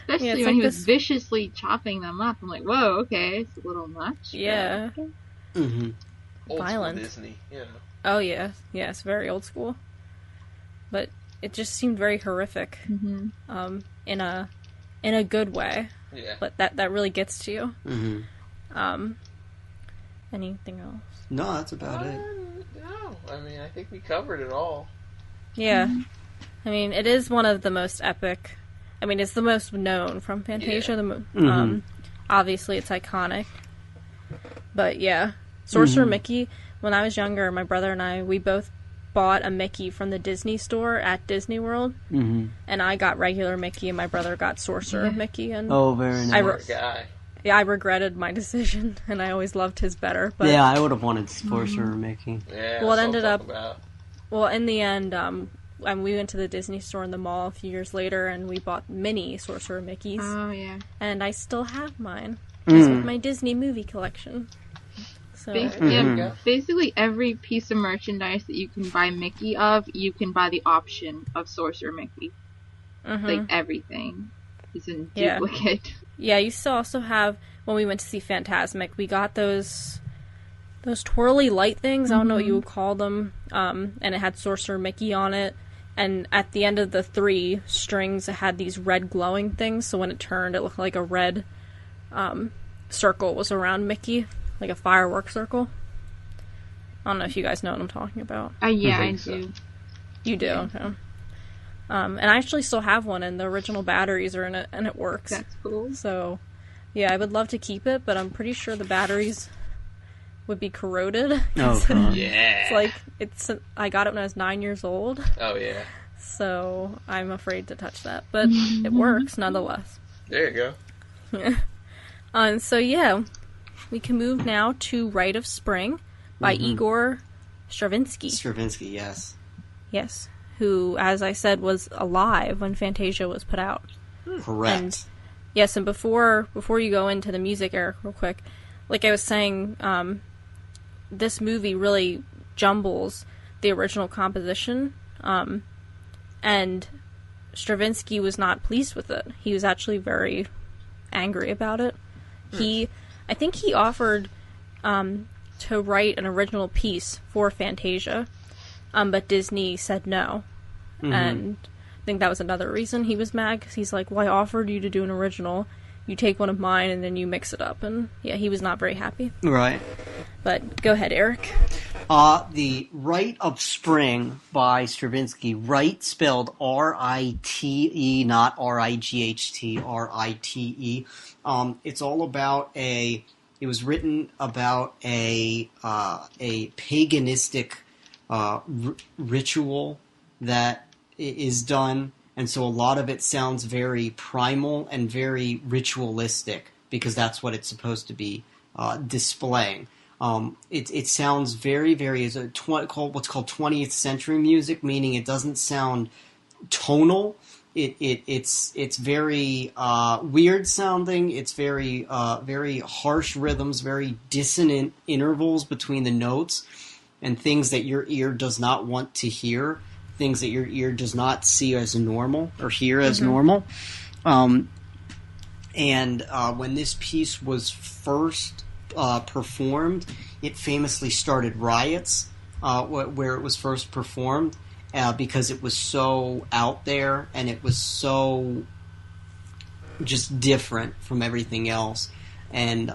Especially when he was viciously chopping them up. I'm like, whoa, okay, it's a little much. Yeah. Mm-hmm. Violent. Old school Disney, yeah. Oh, yeah. Yeah, it's very old school. But it just seemed very horrific. Mm-hmm. In a good way. Yeah. But that really gets to you. Mm-hmm. Anything else? No, that's about it. No, I mean, I think we covered it all. Yeah. Mm-hmm. I mean, it is one of the most epic. I mean, it's the most known from Fantasia. Yeah. Obviously, it's iconic. But yeah, Sorcerer Mickey. When I was younger, my brother and I, we both bought a Mickey from the Disney store at Disney World, and I got regular Mickey, and my brother got Sorcerer Mickey. And very nice. I regretted my decision, and I always loved his better. But yeah, I would have wanted Sorcerer Mickey. Yeah. Well, it ended up. Well, in the end, we went to the Disney store in the mall a few years later, and we bought mini Sorcerer Mickeys. Oh yeah. And I still have mine. It's with my Disney movie collection. So basically every piece of merchandise that you can buy Mickey of, you can buy the option of Sorcerer Mickey. Like everything is in duplicate. Yeah, you still also have, when we went to see Fantasmic, we got those twirly light things, I don't know what you would call them, and it had Sorcerer Mickey on it, and at the end of the 3 strings it had these red glowing things, so when it turned it looked like a red circle was around Mickey, like a firework circle. I don't know if you guys know what I'm talking about. Yeah, I do. You do? Yeah. Okay. And I actually still have one, and the original batteries are in it, and it works. That's cool. So, yeah, I would love to keep it, but I'm pretty sure the batteries would be corroded. Oh, God. Yeah. It's I got it when I was 9 years old. Oh, yeah. So, I'm afraid to touch that, but it works nonetheless. There you go. So, yeah, we can move now to Rite of Spring by Igor Stravinsky. Stravinsky, yes. Yes. Who, as I said, was alive when Fantasia was put out. Correct. And, yes, and before you go into the music, Eric, real quick, like I was saying, this movie really jumbles the original composition, and Stravinsky was not pleased with it. He was actually very angry about it. I think he offered to write an original piece for Fantasia, but Disney said no. And I think that was another reason he was mad, because he's like, well, I offered you to do an original, you take one of mine and then you mix it up, and yeah, he was not very happy. Right. But go ahead, Eric. The Rite of Spring by Stravinsky, Rite spelled R-I-T-E, not R-I-G-H-T, R-I-T-E. It's all about it was written about a paganistic ritual that is done, and so a lot of it sounds very primal and very ritualistic, because that's what it's supposed to be displaying. It sounds very, very what's called 20th century music, meaning it doesn't sound tonal. It's very weird sounding. It's very very harsh rhythms, very dissonant intervals between the notes, and things that your ear does not want to hear, things that your ear does not see as normal or hear as normal. And when this piece was first performed, it famously started riots where it was first performed, because it was so out there and it was so just different from everything else. And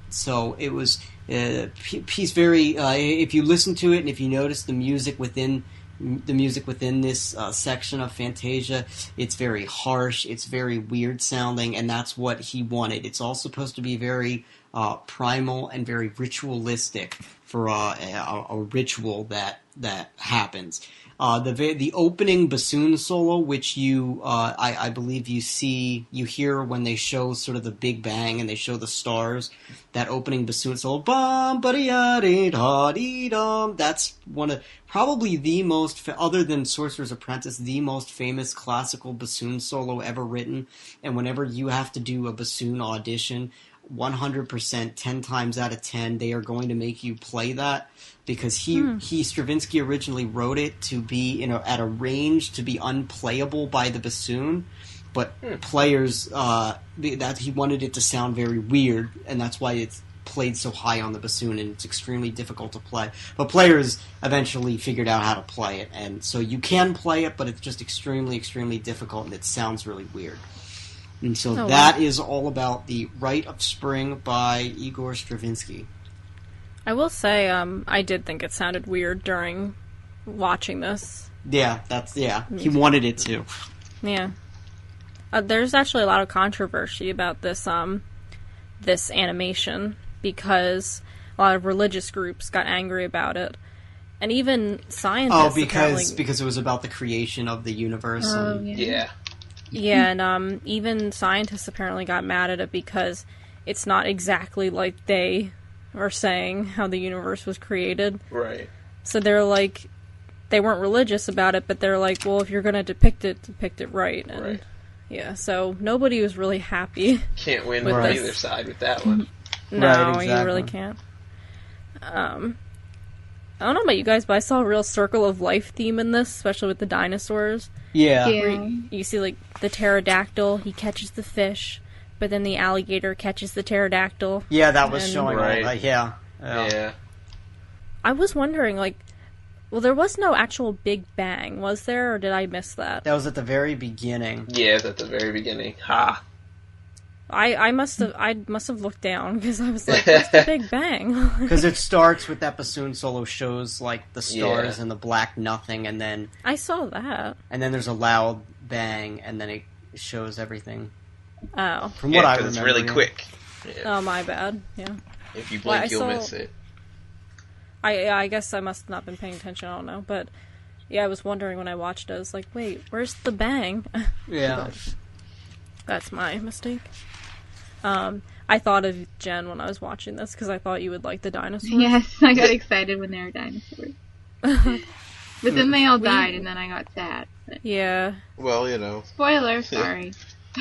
so it was a piece very, if you listen to it and if you notice the music within this section of Fantasia, it's very harsh, it's very weird sounding, and that's what he wanted. It's all supposed to be very primal and very ritualistic for a ritual that happens. The opening bassoon solo, which I believe you hear when they show sort of the Big Bang and they show the stars, that opening bassoon solo, bum ba da da dee dum. That's one of probably the most, other than Sorcerer's Apprentice, the most famous classical bassoon solo ever written. And whenever you have to do a bassoon audition, 100%, 10 times out of 10, they are going to make you play that, because Stravinsky originally wrote it to be, at a range to be unplayable by the bassoon, but players that he wanted it to sound very weird, and that's why it's played so high on the bassoon, and it's extremely difficult to play. But players eventually figured out how to play it, and so you can play it, but it's just extremely, extremely difficult, and it sounds really weird. And so that is all about the Rite of Spring by Igor Stravinsky. I will say, I did think it sounded weird during watching this. Yeah, he wanted it to. Yeah. There's actually a lot of controversy about this this animation, because a lot of religious groups got angry about it. And even scientists... Oh, because it was about the creation of the universe. Yeah. Yeah, and even scientists apparently got mad at it because it's not exactly like they are saying how the universe was created. Right. So they're like... They weren't religious about it, but they're like, well, if you're going to depict it right. And, right. Yeah, so nobody was really happy. Can't win with either side with that one. No, right, exactly. You really can't. I don't know about you guys, but I saw a real circle of life theme in this, especially with the dinosaurs. Yeah. Where you see, like, the pterodactyl, he catches the fish, but then the alligator catches the pterodactyl. Yeah, that was showing all that, yeah. I was wondering, like, well, there was no actual Big Bang, was there, or did I miss that? That was at the very beginning. Yeah, at the very beginning. Ha! I must have looked down, because I was like, what's the Big Bang? Because it starts with that bassoon solo, shows like the stars and the black nothing, and then I saw that. And then there's a loud bang, and then it shows everything. Oh. From what I remember. It's really quick. Yeah. Oh, my bad. Yeah. If you blink, you'll miss it. I guess I must have not been paying attention, I don't know, but yeah, I was wondering when I watched it, I was like, wait, where's the bang? Yeah. That's my mistake. I thought of Jen when I was watching this, because I thought you would like the dinosaurs. Yes, I got excited when they were dinosaurs. But then they all died, and then I got sad. But... Yeah. Well, you know. Spoiler, sorry.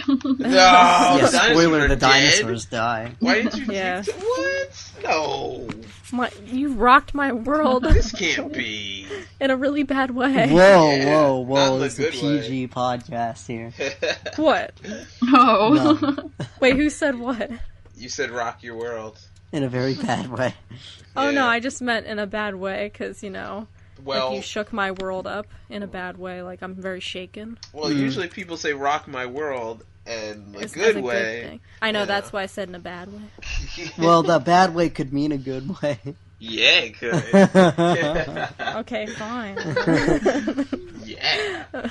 No, spoiler, the dinosaurs die. Why did you what? No. You rocked my world. This can't be. In a really bad way. Whoa. It's a PG podcast here. What? Oh. No. Wait, who said what? You said rock your world. In a very bad way. Oh, no, I just meant in a bad way, because, you know... Well, like you shook my world up in a bad way, like I'm very shaken. Well, usually people say rock my world in a good way. Good I know, that's why I said in a bad way. Well, the bad way could mean a good way. Yeah, it could. Okay, fine. Yeah.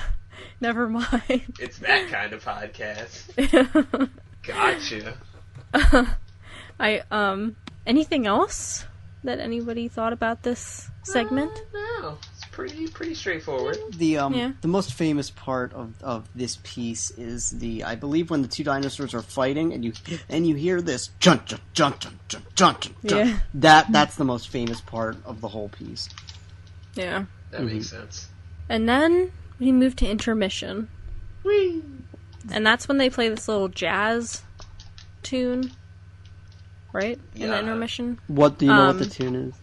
Never mind. It's that kind of podcast. Gotcha. Anything else that anybody thought about this segment? No, it's pretty straightforward. The most famous part of this piece is I believe when the two dinosaurs are fighting and you hear this jun jun jun jun jun jun jun. Yeah. That's the most famous part of the whole piece. Yeah. That makes sense. And then we move to intermission. Whee! And that's when they play this little jazz tune. Right? Yeah. In the intermission. What do you know what the tune is?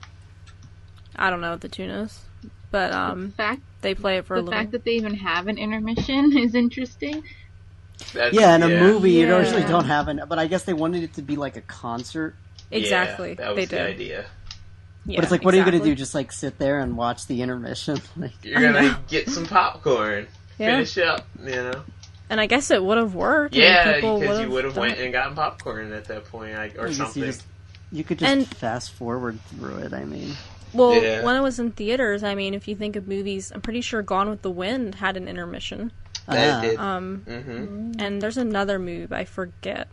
I don't know what the tune is. But they play it for a little. The fact that they even have an intermission is interesting. In a movie you usually don't have but I guess they wanted it to be like a concert. Exactly. Yeah, that was the idea. Yeah, but it's like, what are you going to do? Just like sit there and watch the intermission? You're going to get some popcorn. Finish up, you know. And I guess it would have worked. Yeah, because you would have went and gotten popcorn at that point, or something. You could just fast forward through it, I mean. Well, when it was in theaters, I mean, if you think of movies, I'm pretty sure Gone with the Wind had an intermission. That did. And there's another movie, I forget.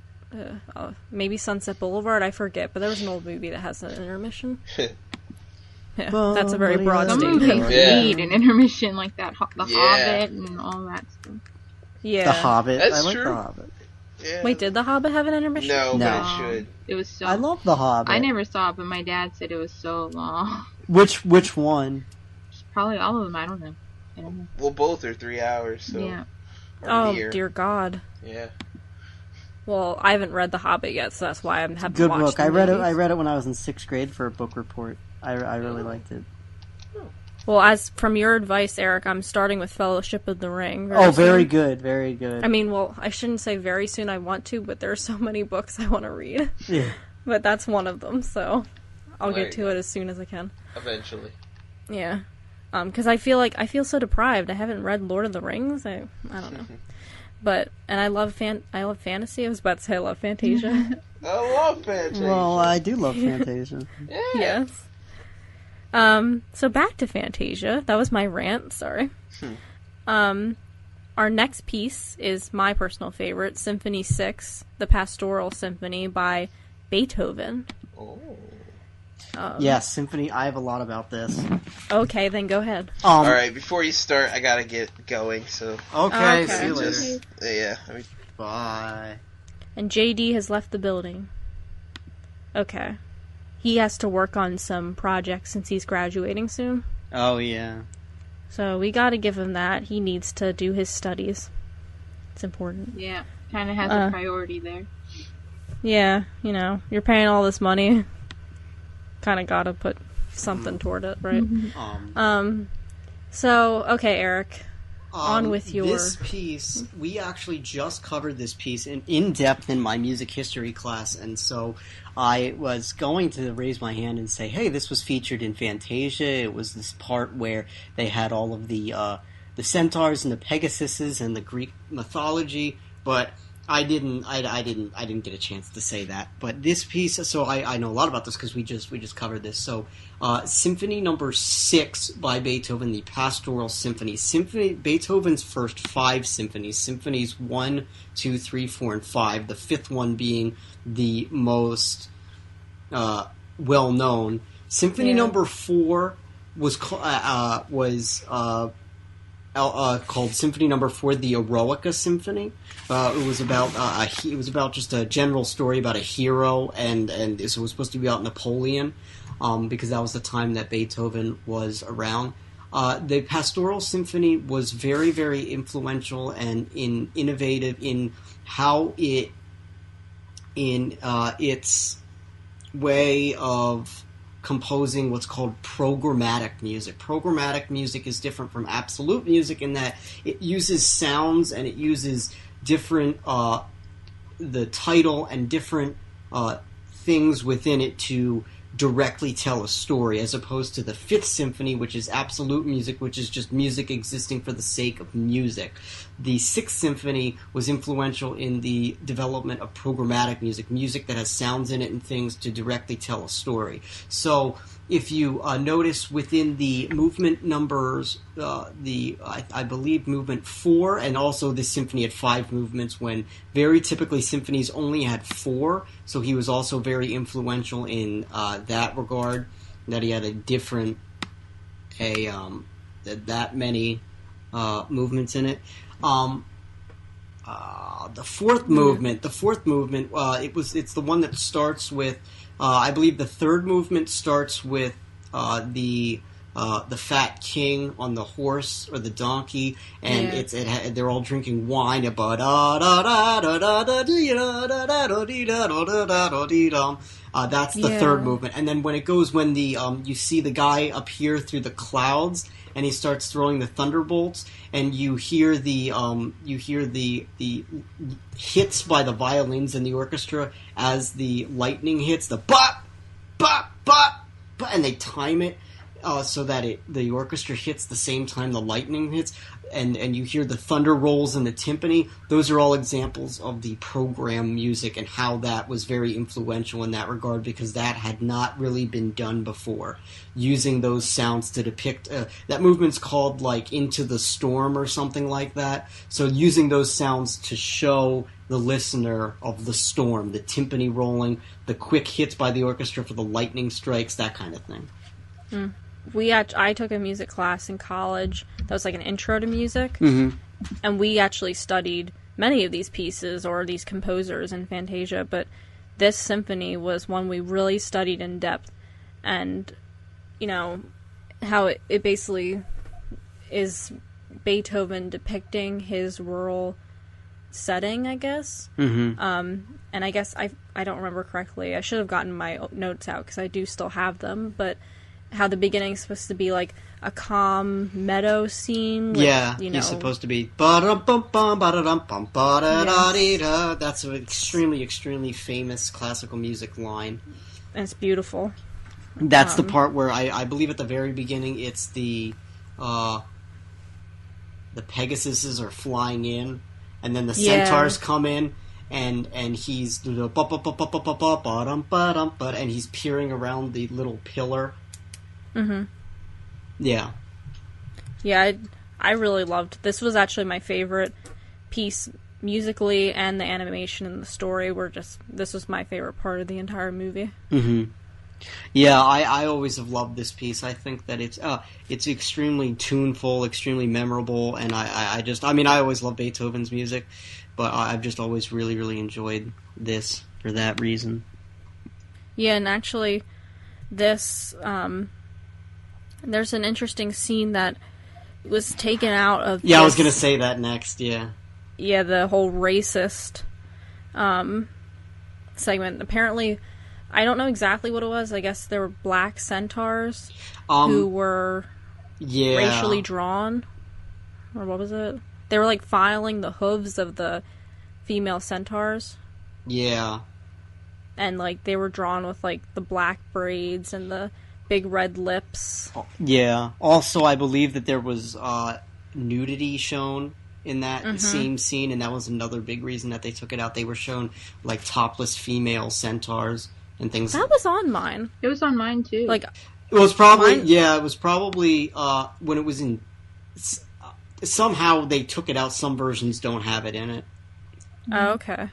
Maybe Sunset Boulevard, I forget. But there was an old movie that has an intermission. Yeah, that's a very broad statement. Some movies need an intermission like that. The Hobbit and all that stuff. Yeah. The Hobbit. That's I like true. The Hobbit. Yeah. Wait, did The Hobbit have an intermission? No, but it should. It was so... I love The Hobbit. I never saw it, but my dad said it was so long. Which one? Probably all of them. I don't know. Well, both are 3 hours, so... Yeah. Oh, dear God. Yeah. Well, I haven't read The Hobbit yet, so that's why I haven't good watched book. I read it when I was in 6th grade for a book report. I really liked it. Well, as from your advice, Eric, I'm starting with Fellowship of the Ring. Very soon. good, very good. I mean, well, I shouldn't say very soon I want to, but there are so many books I want to read. Yeah. But that's one of them, so I'll get to it as soon as I can. Eventually. Yeah. Because I feel so deprived. I haven't read Lord of the Rings. I don't know. But, and I love fantasy. I was about to say I love Fantasia. I love Fantasia. Well, I do love Fantasia. Yeah. Yes. So back to Fantasia. That was my rant, sorry. Our next piece is my personal favorite, Symphony 6, the Pastoral Symphony by Beethoven. Oh. Yes, Symphony, I have a lot about this. Okay, then go ahead. Alright, before you start, I gotta get going, so... Okay. See you later. Yeah. Bye. And JD has left the building. Okay. He has to work on some projects since he's graduating soon. Oh, yeah. So we gotta give him that. He needs to do his studies. It's important. Yeah, kind of has a priority there. Yeah, you're paying all this money. Kind of gotta put something toward it, right? So, okay, Eric. On with your... This piece, we actually just covered this piece in depth in my music history class, and so I was going to raise my hand and say, hey, this was featured in Fantasia. It was this part where they had all of the centaurs and the Pegasuses and the Greek mythology, but I didn't get a chance to say that. But this piece, so I know a lot about this because we just covered this. So, Symphony Number 6 by Beethoven, the Pastoral Symphony. Beethoven's first 5 symphonies, Symphonies 1, 2, 3, 4, and 5. The 5th one being the most well known. Symphony Number 4 was called Symphony Number 4, the Eroica Symphony. It was about just a general story about a hero, and it was supposed to be about Napoleon, because that was the time that Beethoven was around. The Pastoral Symphony was very, very influential and innovative in how its way of composing what's called programmatic music. Programmatic music is different from absolute music in that it uses sounds and it uses different the title and different things within it to directly tell a story, as opposed to the 5th Symphony, which is absolute music, which is just music existing for the sake of music. The 6th Symphony was influential in the development of programmatic music that has sounds in it and things to directly tell a story. So if you notice within the movement numbers, I believe movement 4, and also this symphony had 5 movements, when very typically symphonies only had 4, so he was also very influential in that regard, that he had that many movements in it. The 4th movement, it's the one that starts with, I believe the 3rd movement starts with the fat king on the horse or the donkey, and they're all drinking wine. That's the 3rd movement. And then when you see the guy appear through the clouds, and he starts throwing the thunderbolts, and you hear the hits by the violins in the orchestra as the lightning hits, the bop, bop, bop, bop, and they time it so that the orchestra hits the same time the lightning hits, and you hear the thunder rolls in the timpani. Those are all examples of the program music and how that was very influential in that regard, because that had not really been done before, using those sounds to depict that movement's called like Into the Storm or something like that. So using those sounds to show the listener of the storm, the timpani rolling, the quick hits by the orchestra for the lightning strikes, that kind of thing. I took a music class in college that was like an intro to music, Mm-hmm. and we actually studied many of these pieces or these composers in Fantasia, but this symphony was one we really studied in depth, and how it basically is Beethoven depicting his rural setting, I guess. Mm-hmm. And I guess I don't remember correctly. I should have gotten my notes out because I do still have them, but how the beginning's supposed to be like a calm meadow scene. With, yeah, you know, he's supposed to be ba-dum-bum-bum, ba-da-dum-bum, ba-da-da-dee-da. That's an extremely, extremely famous classical music line. And it's beautiful. That's the part where I believe at the very beginning it's the Pegasuses are flying in, and then the centaurs come in, and he's and he's peering around the little pillar. Mm-hmm. Yeah. Yeah, I really loved. This was actually my favorite piece musically, and the animation and the story were just. This was my favorite part of the entire movie. Mm-hmm. Yeah, I always have loved this piece. I think that it's extremely tuneful, extremely memorable, and I always love Beethoven's music, but I've just always really, really enjoyed this for that reason. Yeah, and actually, this there's an interesting scene that was taken out of. Yeah, I was gonna say that next. Yeah. Yeah, the whole racist segment. Apparently, I don't know exactly what it was. I guess there were black centaurs who were racially drawn. Or what was it? They were like filing the hooves of the female centaurs. Yeah. And like they were drawn with like the black braids and the big red lips. Yeah. Also, I believe that there was nudity shown in that same scene, and that was another big reason that they took it out. They were shown like topless female centaurs and things. That was on mine. It was on mine too. Like it was probably when it was in. Somehow they took it out. Some versions don't have it in it. Oh, okay.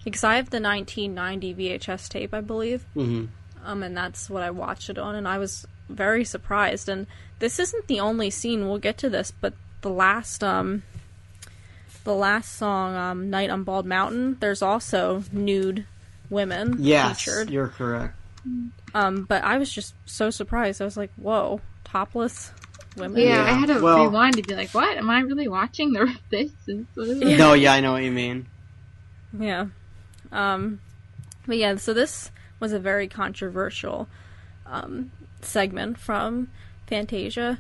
Because I have the 1990 VHS tape, I believe. Mm-hmm. And that's what I watched it on, and I was very surprised. And this isn't the only scene. We'll get to this, but the last song, "Night on Bald Mountain," there's also nude women featured. You're correct. But I was just so surprised. I was like, "Whoa, topless women!" Yeah, I had to rewind to be like, "What? Am I really watching this?" No, yeah, I know what you mean. Yeah. But yeah, so this was a very controversial segment from Fantasia.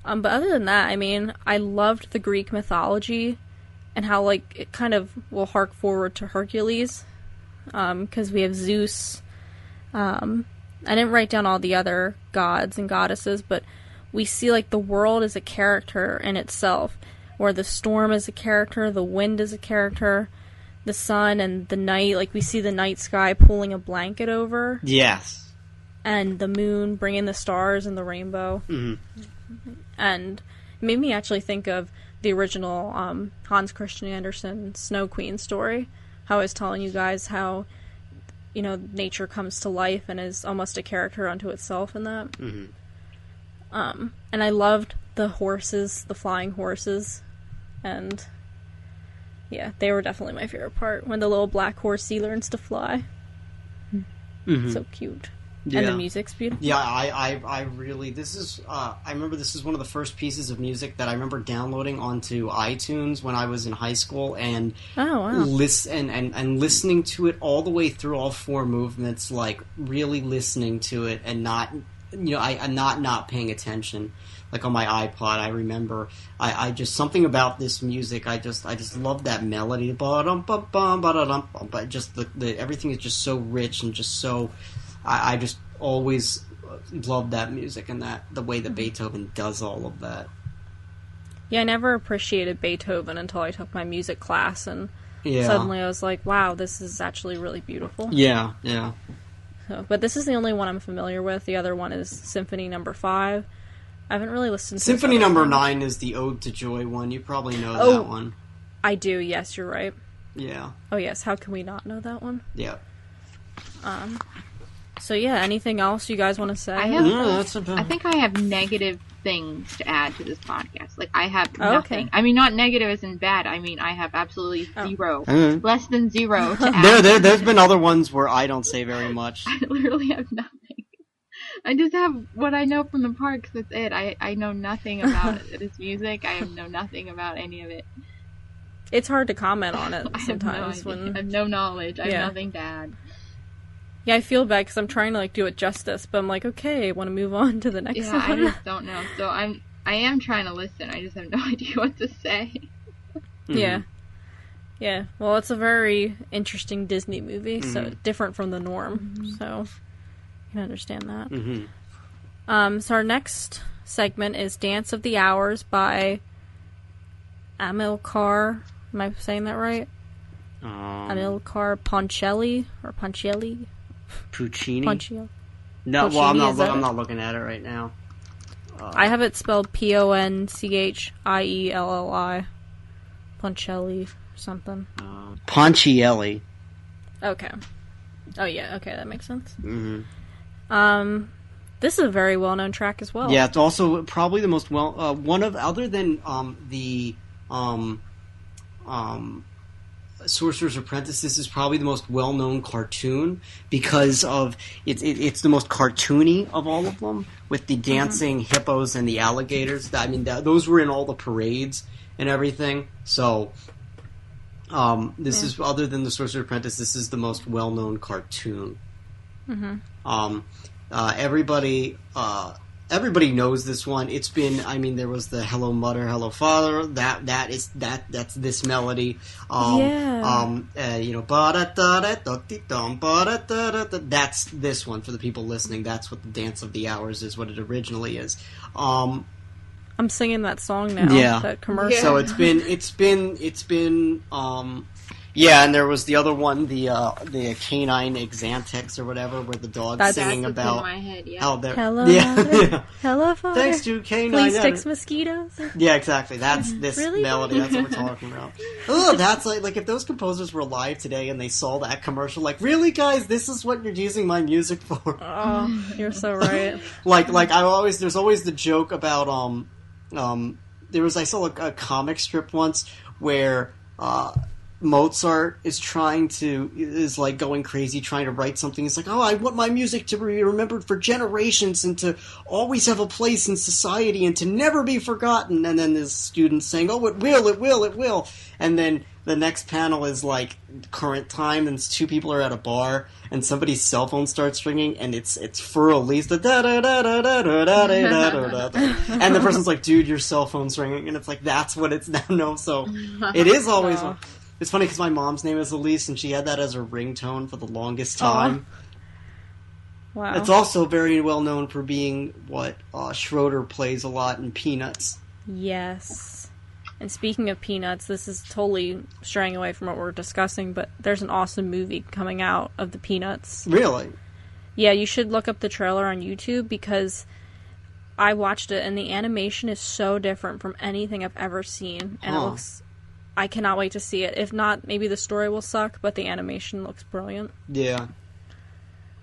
But other than that, I mean, I loved the Greek mythology and how, like, it kind of will hark forward to Hercules. Because we have Zeus. I didn't write down all the other gods and goddesses, but we see, like, the world as a character in itself. Where the storm is a character, the wind is a character, the sun and the night, like we see the night sky pulling a blanket over. Yes. And the moon bringing the stars and the rainbow. Mm-hmm. And it made me actually think of the original Hans Christian Andersen Snow Queen story. How I was telling you guys how, you know, nature comes to life and is almost a character unto itself in that. Mm-hmm. And I loved the horses, the flying horses, and yeah, they were definitely my favorite part, when the little black horsey learns to fly. Mm-hmm. So cute. Yeah. And the music's beautiful. Yeah, I really, I remember this is one of the first pieces of music that I remember downloading onto iTunes when I was in high school, and and listening to it all the way through, all four movements, like really listening to it and not, you know, I'm not paying attention. Like on my iPod, I remember, I just, something about this music, I just love that melody, but just the everything is just so rich and just so, I just always loved that music and the way that Beethoven does all of that. Yeah, I never appreciated Beethoven until I took my music class, and suddenly I was like, wow, this is actually really beautiful. Yeah, yeah. So, but this is the only one I'm familiar with. The other one is Symphony No. 5. I haven't really listened to Symphony No. 9 is the Ode to Joy one. You probably know that one. I do, yes, you're right. Yeah. Oh, yes, how can we not know that one? Yeah. So, yeah, anything else you guys want to say? I think I have negative things to add to this podcast. Like, I have nothing. Okay. I mean, not negative as in bad. I mean, I have absolutely zero. Less than zero to add. There's been other ones where I don't say very much. I literally have nothing. I just have what I know from the parks. That's it. I know nothing about this music. I know nothing about any of it. It's hard to comment on it sometimes. I have no knowledge. I have nothing to add. Yeah, I feel bad because I'm trying to, like, do it justice, but I'm like, okay, I want to move on to the next one. I just don't know. So I am trying to listen. I just have no idea what to say. Yeah. Yeah. Well, it's a very interesting Disney movie, so different from the norm. So you can understand that. So our next segment is Dance of the Hours by Amilcar. Am I saying that right? Amilcar Ponchielli or Ponchielli? Puccini? Ponchielli. No, well, I'm not looking at it right now. I have it spelled Ponchielli. Ponchielli something. Ponchielli. Okay. Oh yeah, okay, that makes sense. This is a very well-known track as well. Yeah, it's also probably the most one of, other than the Sorcerer's Apprentice, this is probably the most well-known cartoon because of it's the most cartoony of all of them, with the dancing hippos and the alligators. I mean, those were in all the parades and everything. So, this is, other than the Sorcerer's Apprentice, this is the most well-known cartoon. Everybody knows this one. It's been, I mean, there was the Hello Mother, Hello Father. That's this melody. That's this one for the people listening. That's what the Dance of the Hours is, what it originally is. I'm singing that song now. Yeah. That commercial. So it's been yeah, and there was the other one, the Canine Exantex or whatever, where the dog's singing about in my head, how they're... Hello, Mother. Hello, Father. Thanks to Canine. Please fix mosquitoes. Yeah, exactly. That's this Really? melody. That's what we're talking about. Oh, that's like if those composers were alive today and they saw that commercial, like, really, guys, this is what you're using my music for? Oh, you're so right. There's always the joke about I saw a comic strip once where Mozart is like going crazy trying to write something. He's like, oh, I want my music to be remembered for generations and to always have a place in society and to never be forgotten. And then this student's saying, oh, it will. And then the next panel is like current time, and two people are at a bar and somebody's cell phone starts ringing, and it's Fur Elise, the da da da da da da da da da da, and the person's like, dude, your cell phone's ringing, and it's like, that's what it's now. No, so it is always. It's funny because my mom's name is Elise, and she had that as her ringtone for the longest time. Wow. It's also very well known for being what Schroeder plays a lot in Peanuts. Yes. And speaking of Peanuts, this is totally straying away from what we're discussing, but there's an awesome movie coming out of the Peanuts. Really? Yeah, you should look up the trailer on YouTube because I watched it, and the animation is so different from anything I've ever seen, and it looks... I cannot wait to see it. If not, maybe the story will suck, but the animation looks brilliant. Yeah.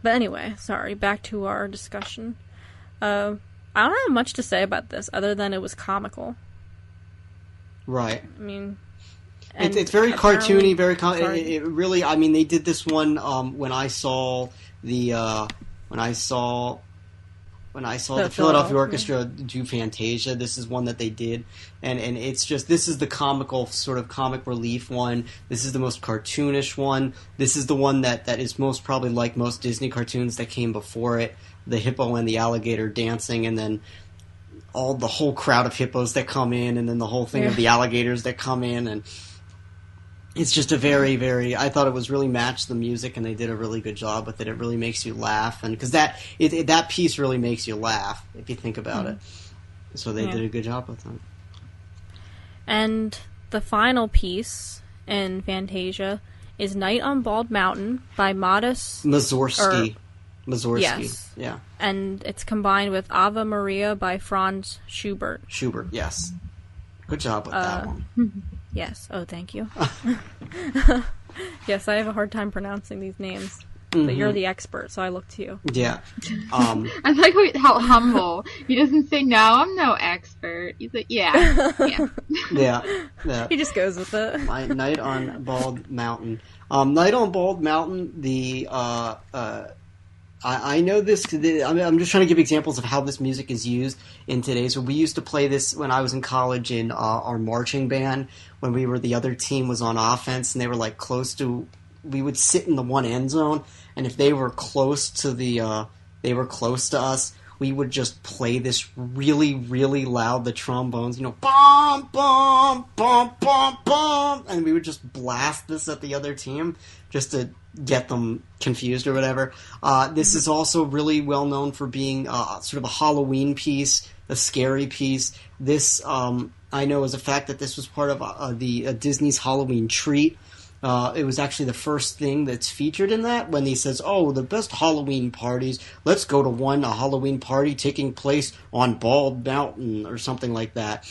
But anyway, sorry, back to our discussion. I don't have much to say about this, other than it was comical. Right. I mean... It's very cartoony, it really, I mean, they did this one when I saw the Philadelphia Orchestra do Fantasia. This is one that they did, and it's just, this is the sort of comic relief one. This is the most cartoonish one. This is the one that is most probably like most Disney cartoons that came before it. The hippo and the alligator dancing, and then the whole crowd of hippos that come in, and then the whole thing of the alligators that come in, and it's just a very, very... I thought it was really matched the music, and they did a really good job with it. It really makes you laugh, and because that piece really makes you laugh if you think about it. So they did a good job with it. And the final piece in Fantasia is "Night on Bald Mountain" by Modest Mussorgsky. Yes. Yeah. And it's combined with "Ave Maria" by Franz Schubert. Schubert, yes. Good job with that one. Yes. Oh, thank you. Yes, I have a hard time pronouncing these names. But you're the expert, so I look to you. Yeah. I like how humble. He doesn't say, no, I'm no expert. He's like, yeah. Yeah. He just goes with it. Night on Bald Mountain. Night on Bald Mountain, I know this. I'm just trying to give examples of how this music is used in today's. So we used to play this when I was in college in our marching band. When the other team was on offense and they were like close to sit in the one end zone, and if they were close to us, we would just play this really, really loud, the trombones, bum, bum, bum, bum, bum, and we would just blast this at the other team just to get them confused or whatever. This is also really well known for being sort of a Halloween piece, a scary piece. This, I know as a fact that this was part of the Disney's Halloween Treat. It was actually the first thing that's featured in that when he says, the best Halloween parties, let's go to a Halloween party taking place on Bald Mountain or something like that.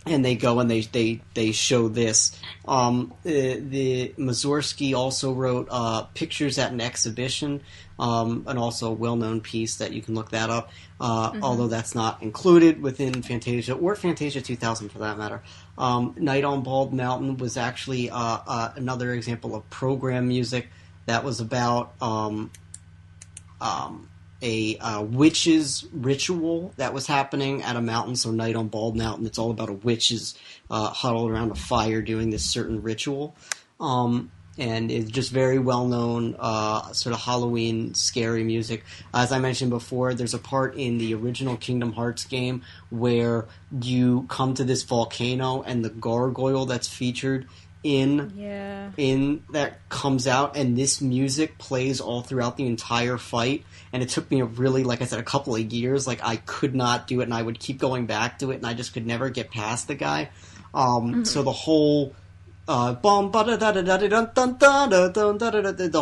And they go and they show this. The Mussorgsky also wrote Pictures at an Exhibition, and also a well-known piece that you can look that up, although that's not included within Fantasia, or Fantasia 2000 for that matter. Night on Bald Mountain was actually another example of program music that was about a witch's ritual that was happening at a mountain. So Night on Bald Mountain, it's all about a witches huddled around a fire doing this certain ritual. And it's just very well-known sort of Halloween scary music. As I mentioned before, there's a part in the original Kingdom Hearts game where you come to this volcano and the gargoyle that's featured in that comes out, and this music plays all throughout the entire fight. And it took me like I said, a couple of years. Like, I could not do it, and I would keep going back to it, and I just could never get past the guy. So the whole the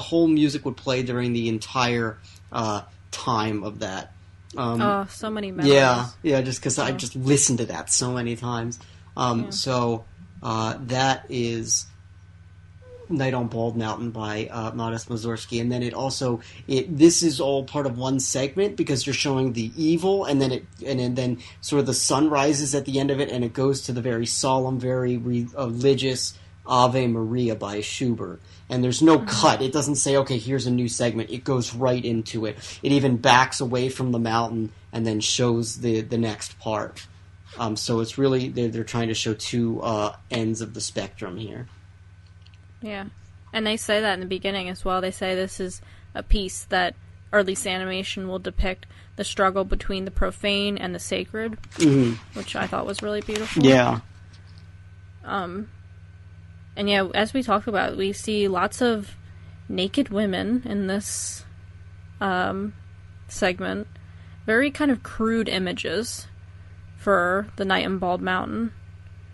whole music would play during the entire time of that. So many memories. Yeah, just because I just listened to that so many times. So that is Night on Bald Mountain by Modest Mussorgsky, and then this is all part of one segment because you're showing the evil, and then sort of the sun rises at the end of it, and it goes to the very solemn, very religious Ave Maria by Schubert. And there's no cut. It doesn't say, okay, here's a new segment. It goes right into it. It even backs away from the mountain and then shows the next part. So it's really, they're trying to show two ends of the spectrum here. Yeah. And they say that in the beginning as well. They say this is a piece that, or at least animation, will depict the struggle between the profane and the sacred, which I thought was really beautiful. Yeah. And yeah, as we talked about, we see lots of naked women in this segment. Very kind of crude images for the Night on Bald Mountain.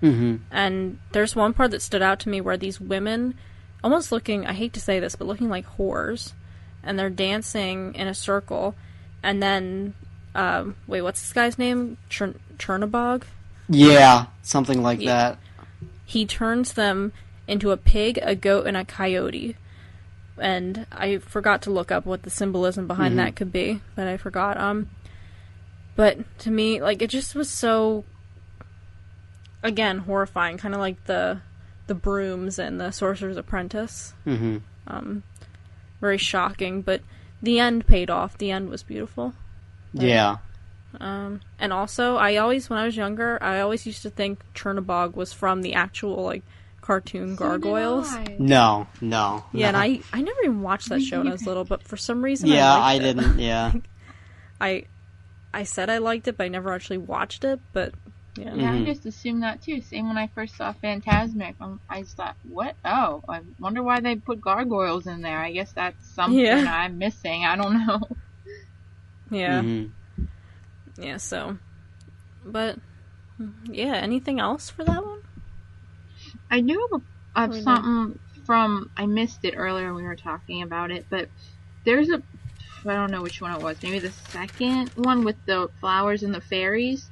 And there's one part that stood out to me where these women, almost looking, I hate to say this, but looking like whores, and they're dancing in a circle, and then, what's this guy's name? Chernabog? Yeah, something like that. He turns them into a pig, a goat, and a coyote. And I forgot to look up what the symbolism behind that could be, but I forgot. But to me, like, it just was so, again, horrifying, kind of like the brooms and the Sorcerer's Apprentice. Very shocking, but the end paid off. The end was beautiful. Yeah. And also, when I was younger, I always used to think Chernabog was from the actual, like, cartoon gargoyles. No. Yeah, and I never even watched that show when I was little, but for some reason I didn't, yeah. I said I liked it, but I never actually watched it, but yeah. Yeah, I just assumed that too. Same when I first saw Fantasmic. I just thought, what? Oh, I wonder why they put gargoyles in there. I guess that's something I'm missing. I don't know. Yeah. Yeah, so. But, yeah, anything else for that one? I do have something from, I missed it earlier when we were talking about it, but there's I don't know which one it was, maybe the second one with the flowers and the fairies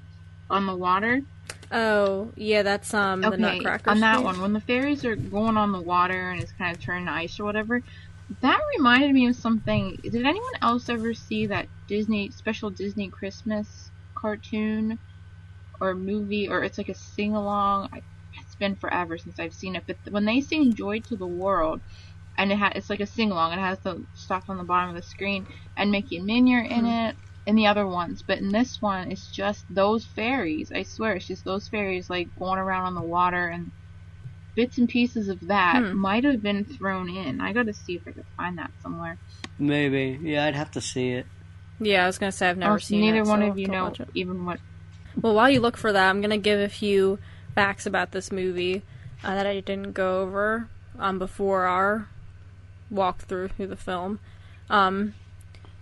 on the water. Oh, yeah, that's the Nutcracker on that speech. one, when the fairies are going on the water and it's kind of turning to ice or whatever, that reminded me of something. Did anyone else ever see that special Disney Christmas cartoon or movie, or it's like a sing-along? It's been forever since I've seen it, but when they sing Joy to the World, and it's like a sing-along, it has the stuff on the bottom of the screen, and Mickey and Minnie are in it, and the other ones, but in this one, it's just those fairies. I swear, it's just those fairies, like, going around on the water, and bits and pieces of that might have been thrown in. I gotta see if I could find that somewhere. Maybe. Yeah, I'd have to see it. Yeah, I was gonna say I've never seen neither it. one so of you don't know watch it. even what. Well, while you look for that, I'm gonna give a few facts about this movie that I didn't go over before our walkthrough through the film.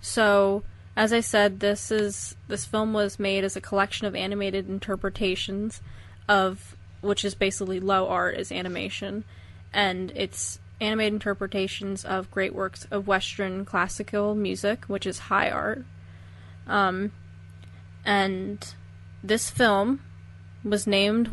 So, as I said, this film was made as a collection of animated interpretations of, which is basically low art is animation, and it's animated interpretations of great works of Western classical music, which is high art. And this film was named as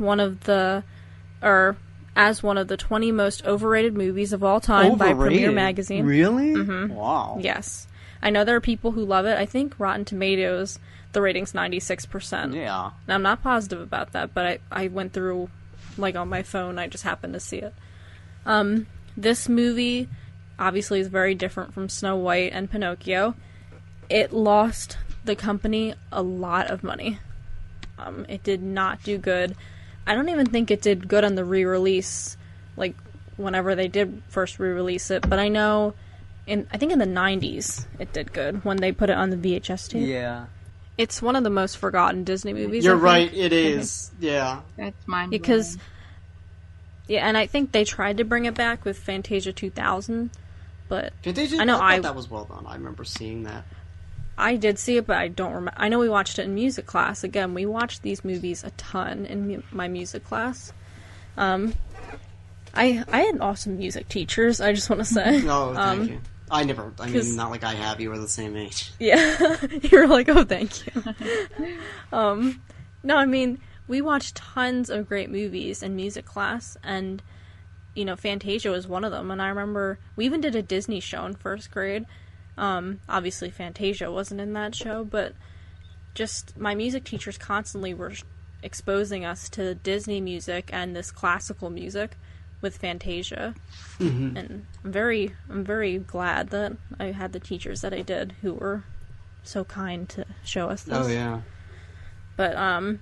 one of the 20 most overrated movies of all time by Premiere Magazine. Really? Mm-hmm. Wow. Yes. I know there are people who love it. I think Rotten Tomatoes, the rating's 96%. Yeah. I'm not positive about that, but I went through, like, on my phone. I just happened to see it. This movie, obviously, is very different from Snow White and Pinocchio. It lost the company a lot of money. It did not do good. I don't even think it did good on the re-release, like, whenever they did first re-release it, but I know, I think in the 90s, it did good, when they put it on the VHS tape. Yeah. It's one of the most forgotten Disney movies. You're right, it is. Yeah. That's mind-blowing. Because, yeah, and I think they tried to bring it back with Fantasia 2000, but Fantasia, I thought that was well done. I remember seeing that. I did see it, but I don't remember. I know we watched it in music class. Again, we watched these movies a ton in my music class. I had awesome music teachers, I just want to say. Oh, thank you. I mean, not like I have. You were the same age. Yeah. You were like, oh, thank you. No, I mean, we watched tons of great movies in music class, and, Fantasia was one of them. And I remember we even did a Disney show in first grade. Obviously Fantasia wasn't in that show, but just my music teachers constantly were exposing us to Disney music and this classical music with Fantasia. Mm-hmm. And I'm very glad that I had the teachers that I did who were so kind to show us this. Oh yeah. But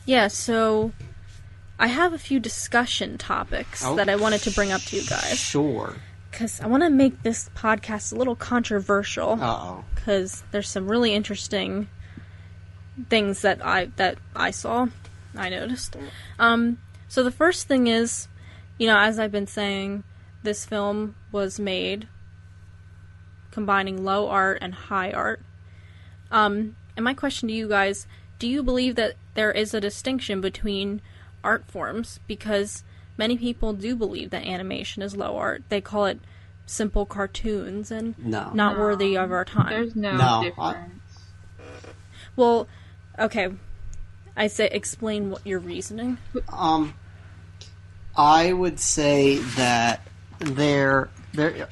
yeah, so I have a few discussion topics that I wanted to bring up to you guys. Sure. Because I want to make this podcast a little controversial. Uh-oh. Because there's some really interesting things that I saw, I noticed. So the first thing is, as I've been saying, this film was made combining low art and high art. And my question to you guys, do you believe that there is a distinction between art forms? Because many people do believe that animation is low art. They call it simple cartoons and not worthy of our time. There's no difference. Well, okay. I say explain what your reasoning. I would say that their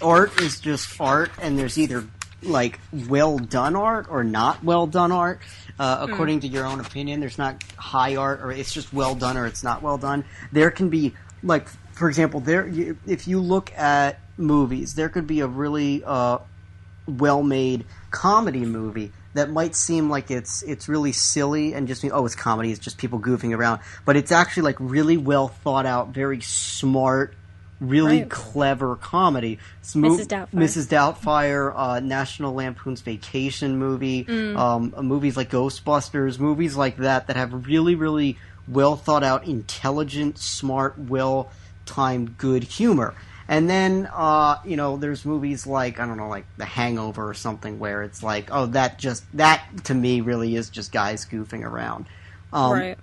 art is just art, and there's either like well done art or not well done art. According to your own opinion, there's not high art, or it's just well done, or it's not well done. There can be, like, for example, if you look at movies, there could be a really well-made comedy movie that might seem like it's really silly and just it's comedy, it's just people goofing around, but it's actually like really well thought out, very smart, really clever comedy. Mrs. Doubtfire. Mrs. Doubtfire, National Lampoon's Vacation movie, movies like Ghostbusters, movies like that have really, really well thought out, intelligent, smart, well timed, good humor. And then, there's movies like, I don't know, like The Hangover or something, where it's like, that to me really is just guys goofing around. Right.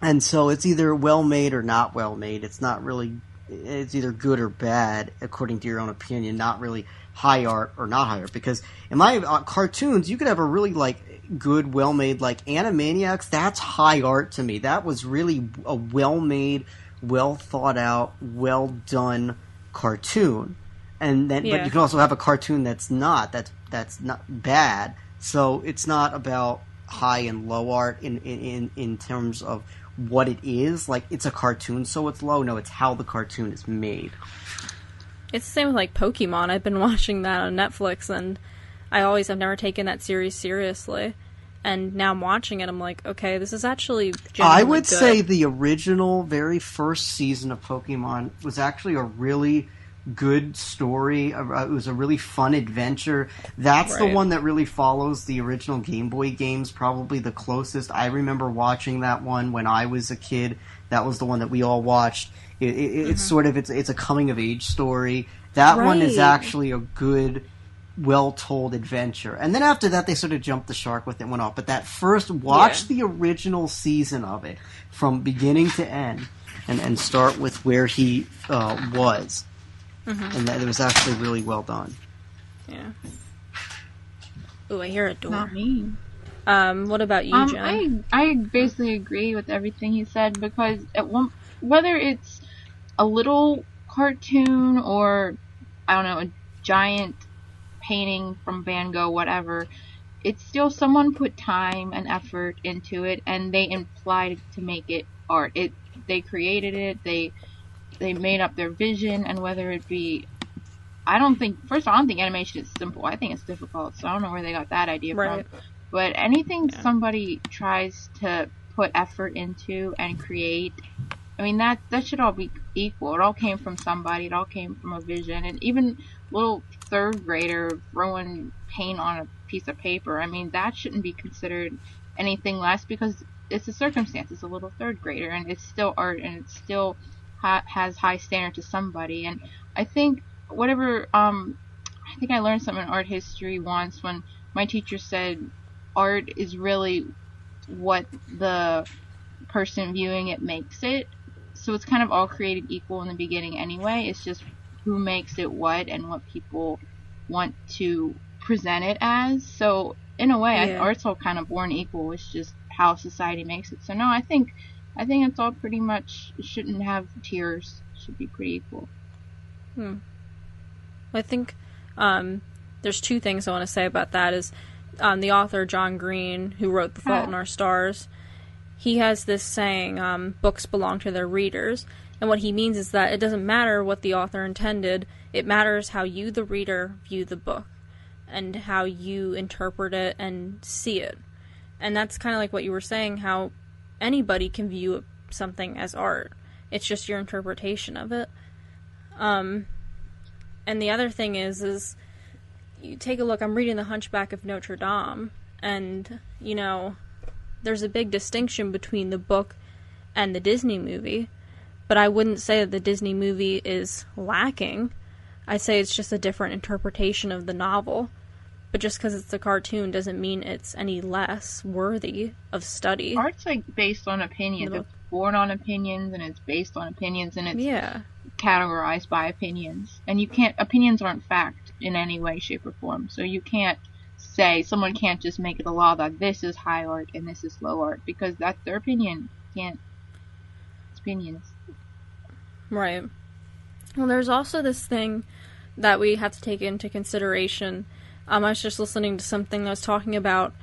And so it's either well made or not well made. It's either good or bad, according to your own opinion, not really high art or not high art. Because in my cartoons, you could have a really, like, good, well made, like Animaniacs, that's high art to me. That was really a well made, well thought out, well done cartoon. And then but you can also have a cartoon that's not bad. So it's not about high and low art in terms of what it is. Like, it's a cartoon, so it's low. No, it's how the cartoon is made. It's the same with, like, Pokemon. I've been watching that on Netflix, and I've never taken that series seriously. And now I'm watching it, I'm like, okay, this is actually I genuinely would good. say the original, very first season of Pokemon was actually a really good story. It was a really fun adventure. That's the Right. one that really follows the original Game Boy games, probably the closest. I remember watching that one when I was a kid. That was the one that we all watched. It's sort of, it's a coming-of-age story. That one is Right. actually a good, well-told adventure. And then after that, they sort of jumped the shark with it and went off. But that first, watch the original season of it from beginning to end and start with where he was. And that it was actually really well done. Yeah. Ooh, I hear a door. Not me. What about you, Jen? I basically agree with everything he said, because whether it's a little cartoon or, I don't know, a giant painting from Van Gogh, whatever, it's still someone put time and effort into it, and they implied to make it art. They created it, they made up their vision, and whether it be, I don't think animation is simple. I think it's difficult, so I don't know where they got that idea from. But anything somebody tries to put effort into and create, I mean, that should all be equal. It all came from somebody. It all came from a vision. And even little third grader throwing paint on a piece of paper, I mean, that shouldn't be considered anything less, because it's a circumstance. It's a little third grader, and it's still art, and it still has high standard to somebody. And I think I think I learned something in art history once when my teacher said art is really what the person viewing it makes it. So it's kind of all created equal in the beginning anyway. It's just who makes it what and what people want to present it as. So in a way, art's all kind of born equal. It's just how society makes it. So no, I think it's all pretty much, shouldn't have tiers. Should be pretty equal. I think there's two things I want to say about that. Is the author John Green, who wrote The Fault in Our Stars, he has this saying, books belong to their readers. And what he means is that it doesn't matter what the author intended, it matters how you, the reader, view the book and how you interpret it and see it. And that's kind of like what you were saying, how anybody can view something as art. It's just your interpretation of it. And the other thing is you take a look, I'm reading The Hunchback of Notre Dame, and, you know, there's a big distinction between the book and the Disney movie, but I wouldn't say that the Disney movie is lacking. I'd say it's just a different interpretation of the novel. But just because it's a cartoon doesn't mean it's any less worthy of study. Art's like based on opinions. It's born on opinions, and it's based on opinions, and it's categorized by opinions. And opinions aren't fact in any way, shape, or form. So you can't say, someone can't just make it a law that this is high art and this is low art, because that's their opinion. It's opinions. Right. Well, there's also this thing that we have to take into consideration. I was just listening to something that was talking about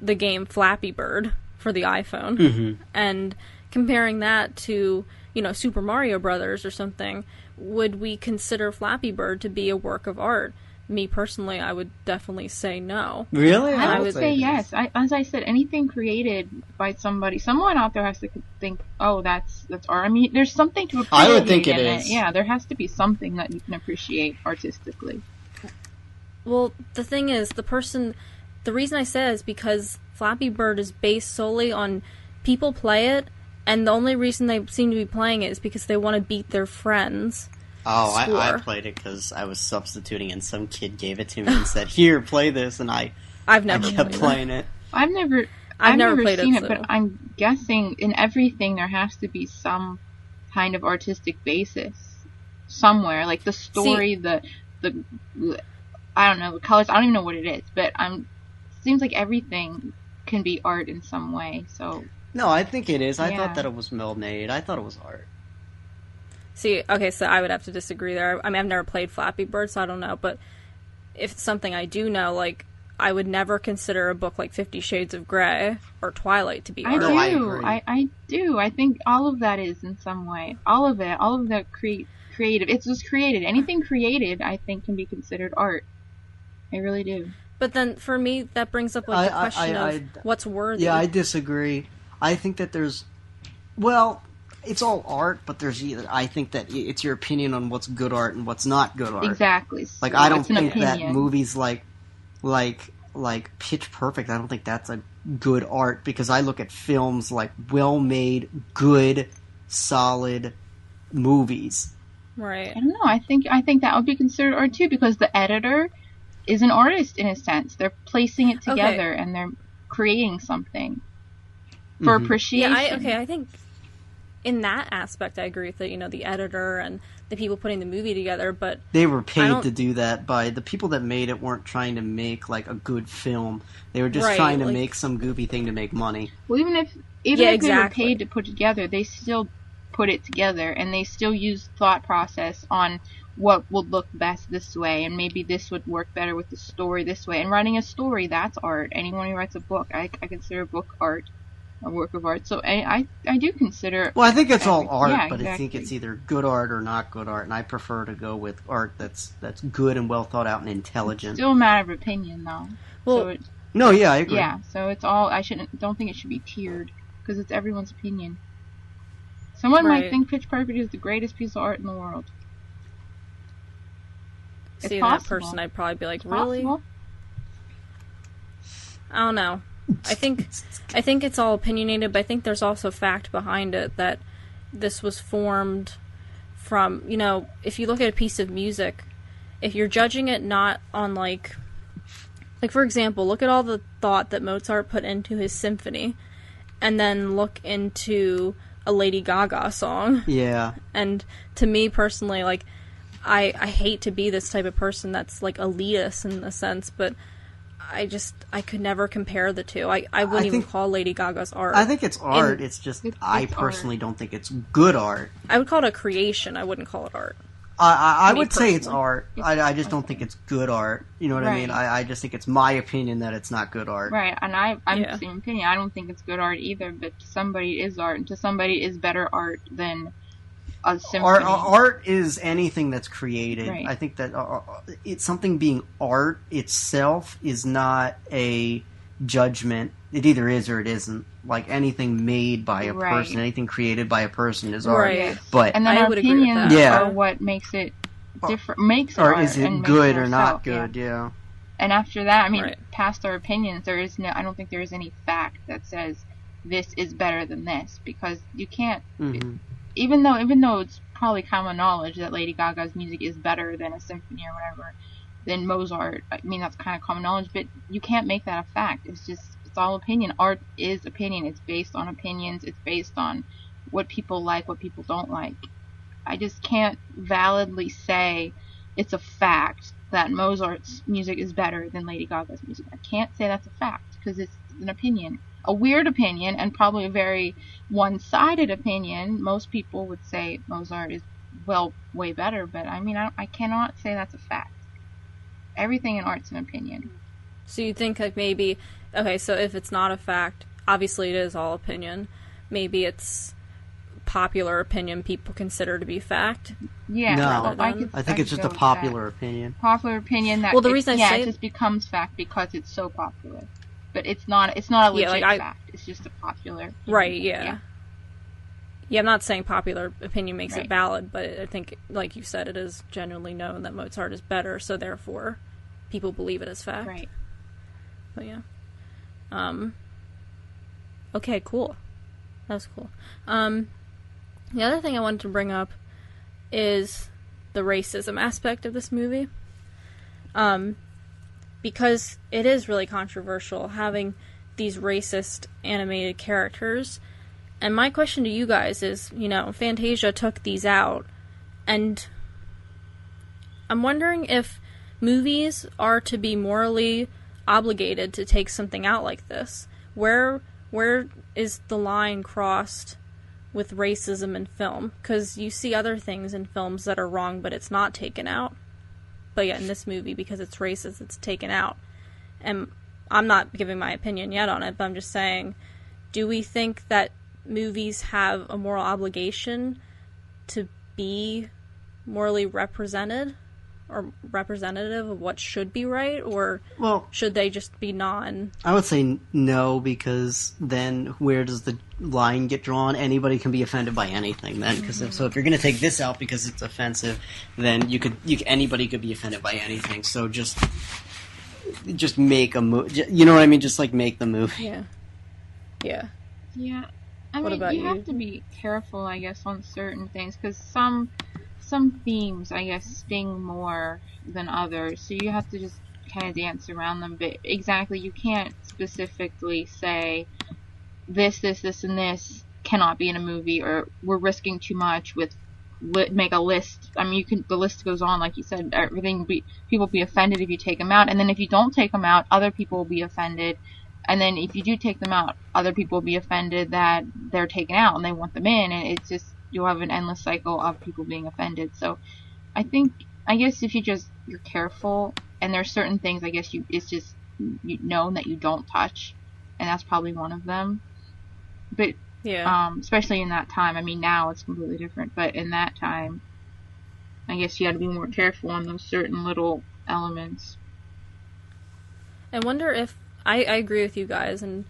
the game Flappy Bird for the iPhone, and comparing that to, you know, Super Mario Brothers or something. Would we consider Flappy Bird to be a work of art? Me personally, I would definitely say no. Really? I would say yes. As I said, anything created by somebody, someone out there has to think, oh, that's art. I mean, there's something to appreciate. I would think it is. Yeah, there has to be something that you can appreciate artistically. Well, the thing is, the reason I say is because Flappy Bird is based solely on people play it, and the only reason they seem to be playing it is because they want to beat their friends. Oh, I played it because I was substituting, and some kid gave it to me and said, "Here, play this," and I kept playing it. I've never played it, but I'm guessing in everything there has to be some kind of artistic basis somewhere, like the story, the I don't know, the colors. I don't even know what it is, but seems like everything can be art in some way. So no, I think it is. I thought that it was well-made. I thought it was art. See, okay, so I would have to disagree there. I mean, I've never played Flappy Bird, so I don't know. But if it's something I do know, like, I would never consider a book like 50 Shades of Grey or Twilight to be art. I do. I think all of that is in some way. All of the creative. It's just created. Anything created, I think, can be considered art. I really do. But then, for me, that brings up like the question of what's worthy. Yeah, I disagree. I think that well, it's all art, but I think that it's your opinion on what's good art and what's not good art. Exactly. Like, I don't think that movies like Pitch Perfect, I don't think that's a good art, because I look at films like well-made, good, solid movies. Right. I don't know. I think that would be considered art too, because the editor is an artist in a sense. They're placing it together and they're creating something for appreciation. Yeah, I think in that aspect I agree with it, the editor and the people putting the movie together, but they were paid to do that by the people that made it. Weren't trying to make like a good film. They were just trying to make some goofy thing to make money. Well, even if they were paid to put it together, they still put it together, and they still use thought process on what would look best this way, and maybe this would work better with the story this way. And writing a story, that's art. Anyone who writes a book, I consider a book art, a work of art. So I do consider... Well, I think it's all art, but exactly. I think it's either good art or not good art, and I prefer to go with art that's good and well thought out and intelligent. It's still a matter of opinion, though. Well, I agree. Yeah, so it's all... don't think it should be tiered, because it's everyone's opinion. Someone might think Pitch Perfect is the greatest piece of art in the world. See, that person, I'd probably be like, really? Possible. I don't know. I think it's all opinionated, but I think there's also fact behind it that this was formed from, if you look at a piece of music, if you're judging it not on like for example, look at all the thought that Mozart put into his symphony, and then look into a Lady Gaga song. Yeah. And to me personally, like, I hate to be this type of person that's like elitist in a sense, but I could never compare the two. I wouldn't even call Lady Gaga's art. I think it's art. It's just I personally don't think it's good art. I would call it a creation. I wouldn't call it art. I would say it's art. I just don't think it's good art. You know what I mean? I just think it's my opinion that it's not good art. Right, and I'm the same opinion. I don't think it's good art either, but to somebody it is art, and to somebody it is better art than a symphony. Art is anything that's created. Right. I think that it's something being art itself is not a judgment. It either is or it isn't. Like anything made by a person, anything created by a person is art. Right. But and then our opinions are what makes it different. Makes or art is it and good or not good? Yeah. And after that, past our opinions, I don't think there is any fact that says this is better than this, because you can't. Mm-hmm. Even though it's probably common knowledge that Lady Gaga's music is better than a symphony or whatever, than Mozart. I mean, that's kind of common knowledge, but you can't make that a fact. It's all opinion. Art is opinion. It's based on opinions. It's based on what people like, what people don't like. I just can't validly say it's a fact that Mozart's music is better than Lady Gaga's music. I can't say that's a fact, because it's an opinion. A weird opinion, and probably a very one-sided opinion. Most people would say Mozart is, way better, but I mean, I cannot say that's a fact. Everything in art's an opinion. So you think like maybe, so if it's not a fact, obviously it is all opinion. Maybe it's popular opinion people consider to be fact. Yeah, no, I think it's just a popular opinion. Popular opinion that the reason I say it just becomes fact because it's so popular. But it's not a legit fact. It's just a popular opinion. Right, yeah. Yeah, I'm not saying popular opinion makes it valid, but I think, like you said, it is generally known that Mozart is better, so therefore people believe it as fact. Right. But yeah. Okay, cool. That was cool. The other thing I wanted to bring up is the racism aspect of this movie. Because it is really controversial having these racist animated characters. And my question to you guys is, Fantasia took these out, and I'm wondering if movies are to be morally obligated to take something out like this. Where is the line crossed with racism in film? Because you see other things in films that are wrong, but it's not taken out. But yet in this movie, because it's racist, it's taken out. And I'm not giving my opinion yet on it, but I'm just saying, do we think that movies have a moral obligation to be morally represented or representative of what should be right, or should they just be non? I would say no, because then where does the line get drawn? Anybody can be offended by anything then, because so if you're going to take this out because it's offensive, then anybody could be offended by anything. So just make a movie. You know what I mean? Just like make the movie. Yeah. I mean, you have to be careful, I guess, on certain things, because some themes, I guess, sting more than others, so you have to just kind of dance around them. But exactly, you can't specifically say this, and this cannot be in a movie, or we're risking too much with make a list. I mean, the list goes on, like you said. People will be offended if you take them out, and then if you don't take them out, other people will be offended. And then if you do take them out, other people will be offended that they're taken out and they want them in, and it's just, you'll have an endless cycle of people being offended. So I guess if you're careful, and there's certain things, I guess it's just known that you don't touch, and that's probably one of them. But especially in that time, I mean, now it's completely different, but in that time, I guess you had to be more careful on those certain little elements. I wonder if I agree with you guys, and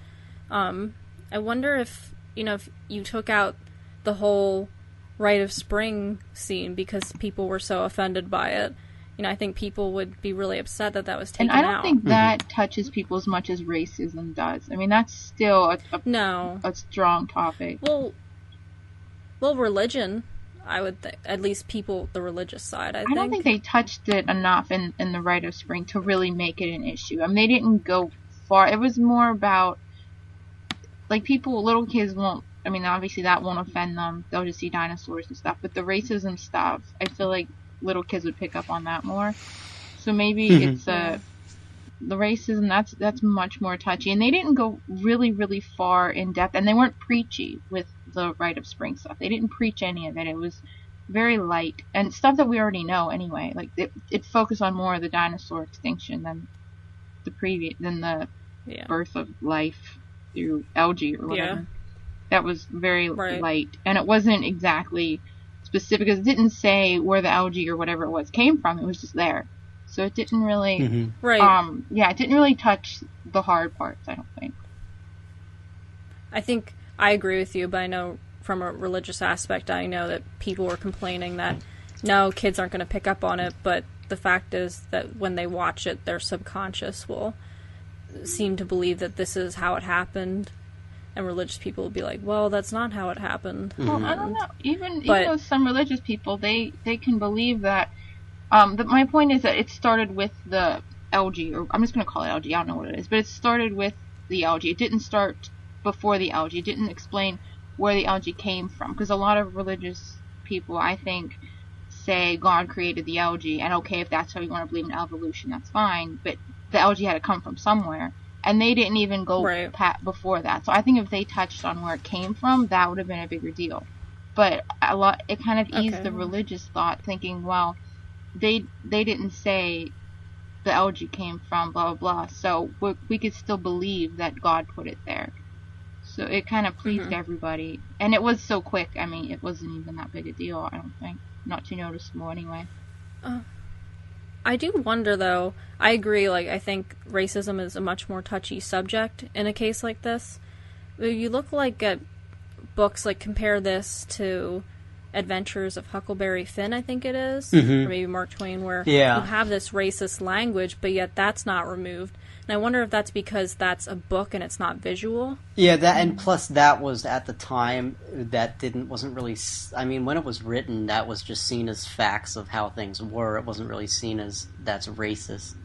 I wonder if you took out the whole Rite of Spring scene because people were so offended by it. I think people would be really upset that was taken out. And I don't think that touches people as much as racism does. I mean, that's still a strong topic. Well, religion, I would think, at least the religious side, I don't think they touched it enough in the Rite of Spring to really make it an issue. I mean, they didn't go far. It was more about, like, little kids won't, I mean, obviously that won't offend them. They'll just see dinosaurs and stuff. But the racism stuff, I feel like little kids would pick up on that more. So maybe it's the racism, that's much more touchy. And they didn't go really, really far in depth, and they weren't preachy with the Rite of Spring stuff. They didn't preach any of it. It was very light, and stuff that we already know anyway. Like, it focused on more of the dinosaur extinction than the birth of life through algae or whatever. That was very light, and it wasn't exactly specific, because it didn't say where the algae or whatever it was came from. It was just there, so it didn't really it didn't really touch the hard parts, I don't think. I think I agree with you, but I know from a religious aspect, I know that people were complaining that no, kids aren't going to pick up on it, but the fact is that when they watch it, their subconscious will seem to believe that this is how it happened, and religious people will be like, well, that's not how it happened. Well, I don't know. Even though some religious people, they can believe that. My point is that it started with the algae, or I'm just going to call it algae. I don't know what it is, but it started with the algae. It didn't start before the algae. It didn't explain where the algae came from, because a lot of religious people, I think, say God created the algae, and okay, if that's how you want to believe in evolution, that's fine, but the algae had to come from somewhere, and they didn't even go before that. So I think if they touched on where it came from, that would have been a bigger deal. But it kind of eased the religious thought, thinking, well, they didn't say the algae came from blah blah blah, so we could still believe that God put it there. So it kind of pleased everybody, and it was so quick. I mean, it wasn't even that big a deal, I don't think. Not too noticeable anyway. I do wonder, though. I agree, I think racism is a much more touchy subject in a case like this. You look at books, compare this to Adventures of Huckleberry Finn, I think it is, or maybe Mark Twain, where you have this racist language, but yet that's not removed. And I wonder if that's because that's a book and it's not visual. Yeah, and plus that was, at the time, wasn't really, I mean, when it was written, that was just seen as facts of how things were. It wasn't really seen as that's racist.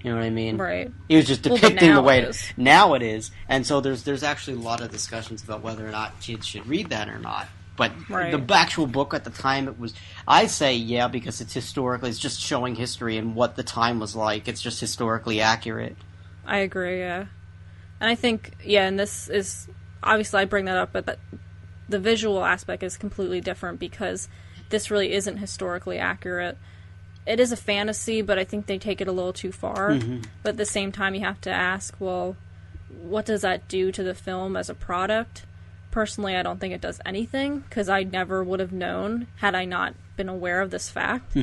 You know what I mean? Right. He was just depicting the way now it is. And so there's actually a lot of discussions about whether or not kids should read that or not. But the actual book at the time, it was, I say because it's it's just showing history and what the time was like. It's just historically accurate. I agree, yeah. And I think, and this is, obviously I bring that up, but the visual aspect is completely different because this really isn't historically accurate. It is a fantasy, but I think they take it a little too far. But at the same time, you have to ask, well, what does that do to the film as a product? Personally, I don't think it does anything, because I never would have known had I not been aware of this fact.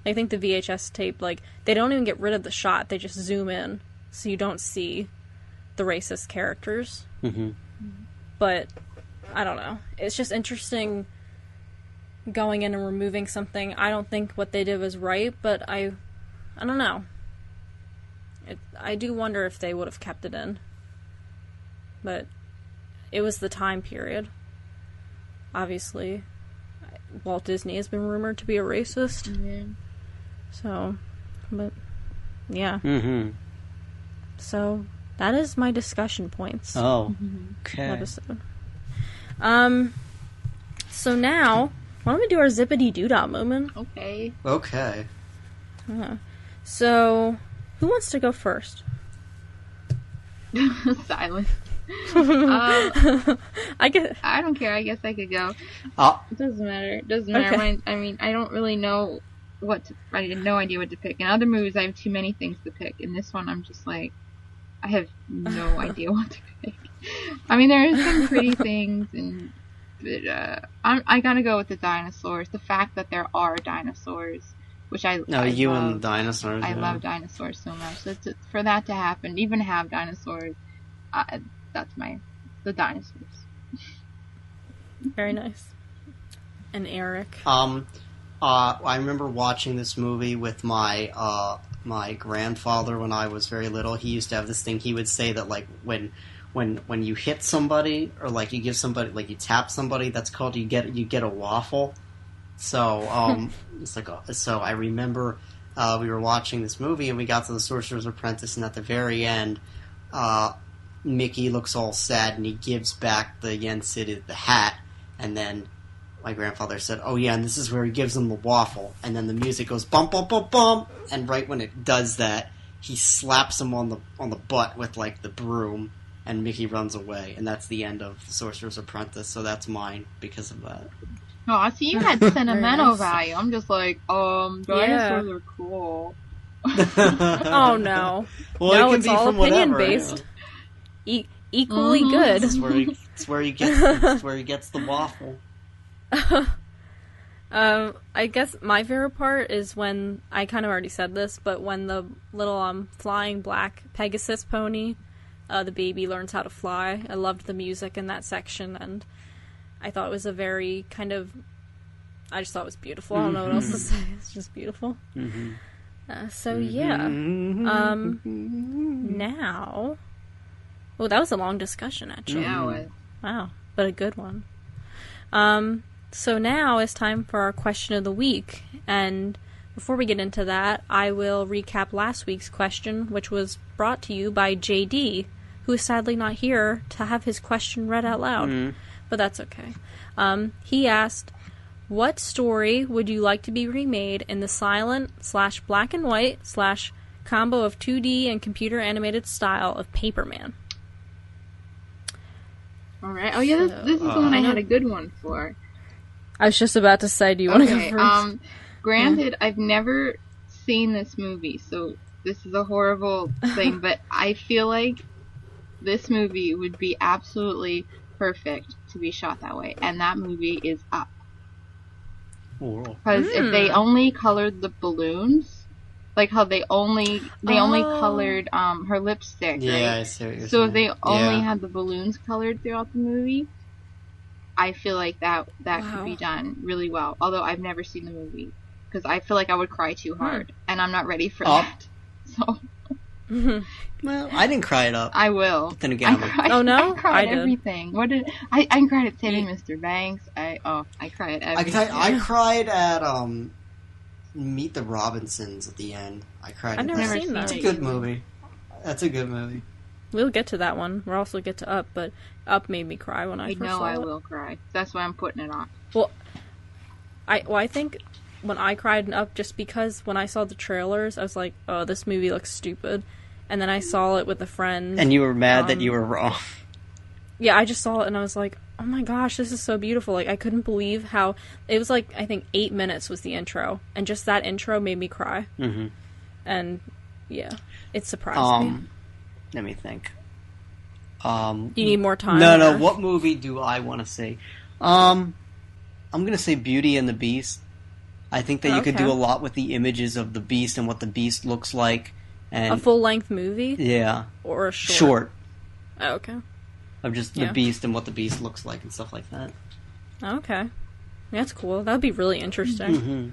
I think the VHS tape, like, they don't even get rid of the shot. They just zoom in so you don't see the racist characters. Mm-hmm. But, I don't know. It's just interesting going in and removing something. I don't think what they did was right, but I don't know. I do wonder if they would have kept it in. But it was the time period. Obviously, Walt Disney has been rumored to be a racist. Mm-hmm. So, but, yeah. Mm-hmm. So, that is my discussion points. Oh, okay. Episode. So now, why don't we do our zippity-doo-dah moment? Okay. Okay. So, who wants to go first? Silence. I don't care. I guess I could go. It doesn't matter. It doesn't matter. Okay. I mean, I don't really know I had no idea what to pick. In other movies, I have too many things to pick. In this one, I'm just like, I have no idea what to pick. I mean, there are some pretty things, but I gotta go with the dinosaurs. The fact that there are dinosaurs, which I love. And the dinosaurs. I love dinosaurs so much. So for that to happen, even have dinosaurs, that's the dinosaurs. Very nice. And Eric? I remember watching this movie with my my grandfather when I was very little. He used to have this thing. He would say that, like, when you hit somebody, or like you give somebody, like you tap somebody, that's called you get a waffle. So it's like so I remember we were watching this movie and we got to the Sorcerer's Apprentice, and at the very end, Mickey looks all sad and he gives back the Yen Sid the hat, and then my grandfather said, "Oh yeah, and this is where he gives him the waffle." And then the music goes bump bump bump bump, and right when it does that, he slaps him on the butt with like the broom, and Mickey runs away, and that's the end of the Sorcerer's Apprentice. So that's mine because of that. Oh, see, you had sentimental value. I'm just like, dinosaurs are cool. Oh no! Well, no, it can it's be all from opinion whatever, based. Equally good. It's where he gets the waffle. I guess my favorite part is when, I kind of already said this, but when the little flying black Pegasus pony, the baby learns how to fly. I loved the music in that section, and I thought it was a very kind of, I just thought it was beautiful. I don't know what else to say. It's just beautiful. So yeah. Now, oh, that was a long discussion actually. Yeah, it was. Wow, but a good one. So now it's time for our question of the week, and before we get into that, I will recap last week's question, which was brought to you by JD, who is sadly not here to have his question read out loud, but that's okay. He asked, what story would you like to be remade in the silent/black and white/combo of 2D and computer animated style of Paperman? Alright, oh yeah, this is the one I had a good one for. I was just about to say, do you want to go first? Granted, I've never seen this movie, so this is a horrible thing, but I feel like this movie would be absolutely perfect to be shot that way, and that movie is Up. Because if they only colored the balloons, like how they only colored her lipstick, yeah, right? I see what you're saying. So if they only had the balloons colored throughout the movie, I feel like that could be done really well. Although I've never seen the movie, because I feel like I would cry too hard, and I'm not ready for that. So, well, I didn't cry it up. I will. But then again, I cried did. everything. What did I cried at Saving Mr. Banks. I cried at everything. I cried at Meet the Robinsons at the end. I cried. I've never seen that. It's a good movie. That's a good movie. We'll get to that one. We'll also get to Up, but Up made me cry when I first saw it. I will cry. That's why I'm putting it off. Well, I think when I cried in Up, just because when I saw the trailers, I was like, oh, this movie looks stupid. And then I saw it with a friend. And you were mad that you were wrong. Yeah, I just saw it and I was like, oh my gosh, this is so beautiful. Like, I couldn't believe how... It was like, I think 8 minutes was the intro. And just that intro made me cry. Mm-hmm. And, yeah, it surprised me. Let me think. You need more time? No. What movie do I want to see? I'm going to say Beauty and the Beast. I think that you could do a lot with the images of the Beast and what the Beast looks like. And a full-length movie? Yeah. Or a short? Short. Oh, okay. Of just the Beast and what the Beast looks like and stuff like that. Okay. That's cool. That would be really interesting. Mm-hmm.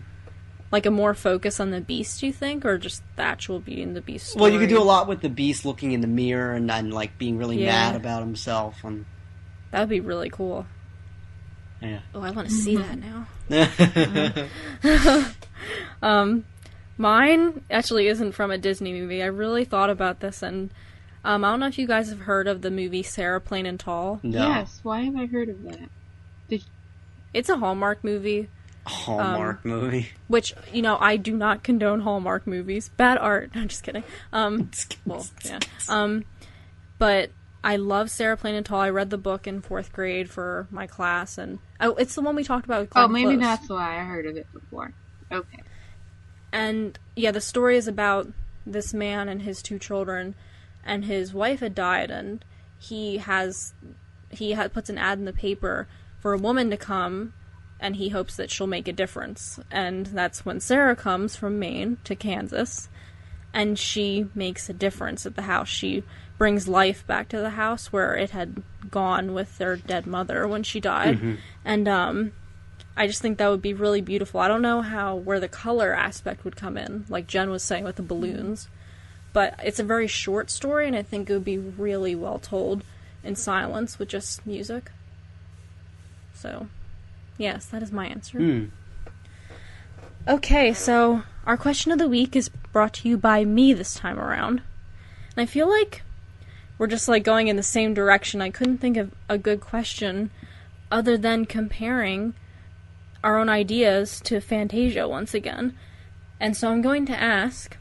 Like a more focus on the Beast, you think? Or just the actual Beauty and the Beast story? Well, you could do a lot with the Beast looking in the mirror and like, being really mad about himself. And that would be really cool. Yeah. Oh, I want to see that now. Mine actually isn't from a Disney movie. I really thought about this, and I don't know if you guys have heard of the movie Sarah Plain and Tall. No. Yes, why have I heard of that? It's a Hallmark movie. Hallmark movie. Which, I do not condone Hallmark movies. Bad art. No, I'm just kidding. Well, yeah. But I love Sarah Plain and Tall. I read the book in 4th grade for my class, and it's the one we talked about with Glenn maybe Close. that's why I heard of it before. Okay. And yeah, the story is about this man and his 2 children, and his wife had died, and he puts an ad in the paper for a woman to come, and he hopes that she'll make a difference. And that's when Sarah comes from Maine to Kansas, and she makes a difference at the house. She brings life back to the house where it had gone with their dead mother when she died. Mm-hmm. And I just think that would be really beautiful. I don't know where the color aspect would come in, like Jen was saying with the balloons. But it's a very short story, and I think it would be really well told in silence with just music. So, yes, that is my answer. Okay, so our question of the week is brought to you by me this time around. And I feel like we're just going in the same direction. I couldn't think of a good question other than comparing our own ideas to Fantasia once again. And so I'm going to ask,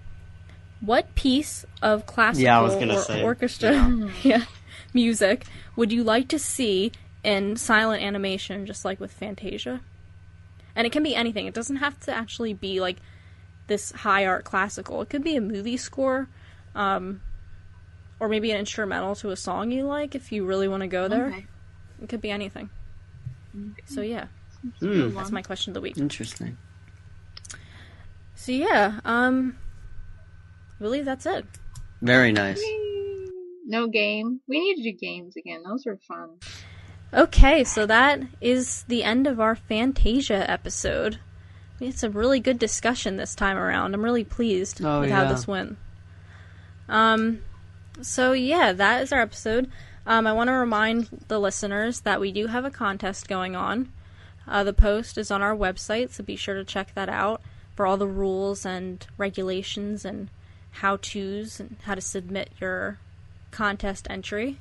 what piece of classical or orchestra music would you like to see in silent animation, just like with Fantasia? And it can be anything. It doesn't have to actually be this high art classical. It could be a movie score, or maybe an instrumental to a song you like, if you really want to go there. Okay. It could be anything. Okay. So yeah, that's my question of the week. Interesting. So yeah, I believe that's it. Very nice. No game. We need to do games again. Those were fun. Okay, so that is the end of our Fantasia episode. We had some really good discussion this time around. I'm really pleased with how this went. So yeah, that is our episode. I want to remind the listeners that we do have a contest going on. The post is on our website, so be sure to check that out for all the rules and regulations and how-tos and how to submit your contest entry.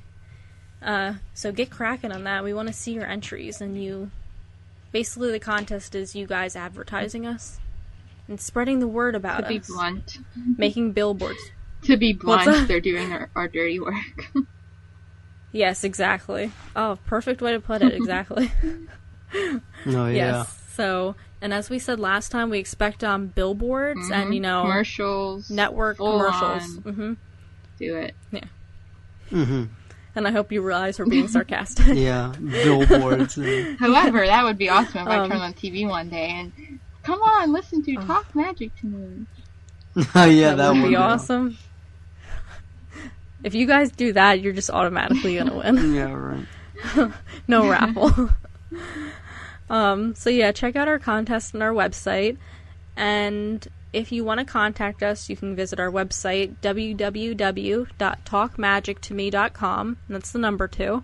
So get cracking on that. We want to see your entries, and basically the contest is you guys advertising us and spreading the word about us. To be blunt. Making billboards. To be blunt, they're doing our dirty work. Yes, exactly. Oh, perfect way to put it, exactly. Oh, yeah. Yes, so, and as we said last time, we expect billboards and, commercials. Network commercials. Mm-hmm. Do it. Yeah. Mm-hmm. And I hope you realize we're being sarcastic. Yeah, billboards. However, that would be awesome if I turned on TV one day and, come on, listen to Talk Magic to Me. Oh, yeah, that would be awesome. If you guys do that, you're just automatically going to win. Yeah, right. No raffle. So yeah, check out our contest on our website. And if you want to contact us, you can visit our website, www.talkmagictome.com. That's the number 2.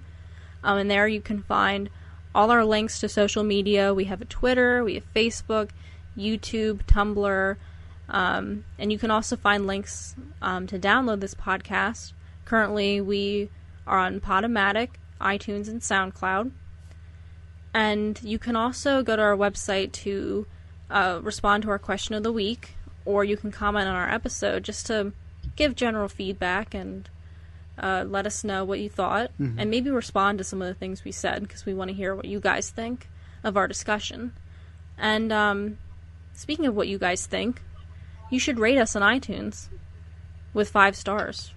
And there you can find all our links to social media. We have a Twitter, we have Facebook, YouTube, Tumblr, and you can also find links to download this podcast. Currently, we are on Podomatic, iTunes, and SoundCloud. And you can also go to our website to respond to our question of the week, or you can comment on our episode just to give general feedback and let us know what you thought, and maybe respond to some of the things we said, because we want to hear what you guys think of our discussion. And speaking of what you guys think, you should rate us on iTunes with 5 stars.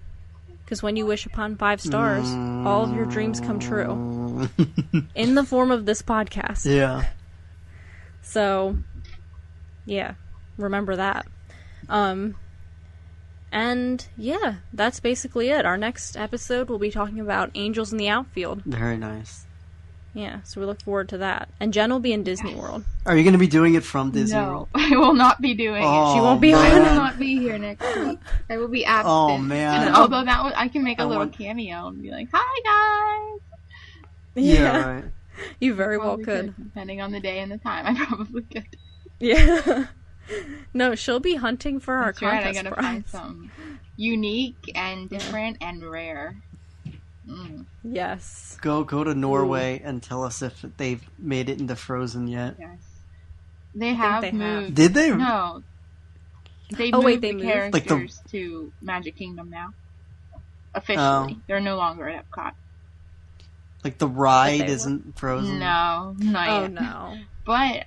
Because when you wish upon 5 stars, all of your dreams come true. In the form of this podcast. Yeah. So, Yeah, remember that. And yeah, that's basically it. Our next episode will be talking about Angels in the Outfield. Very nice. Yeah, so we look forward to that. And Jen will be in Disney World. Are you going to be doing it from Disney World? No, I will not be doing it. She won't be. I will not be here next week. I will be absent. Oh man! Although I can make a little cameo and be like, "Hi guys." Yeah, right. You very well could. Depending on the day and the time, I probably could. Yeah. No, she'll be hunting for our contest I gotta find something unique and different and rare. Yes. Go to Norway and tell us if they've made it into Frozen yet. Yes. They have moved. Did they? No. They moved the moved? characters to Magic Kingdom now. Officially. They're no longer at Epcot. Like the ride isn't Frozen? No, not yet. No. But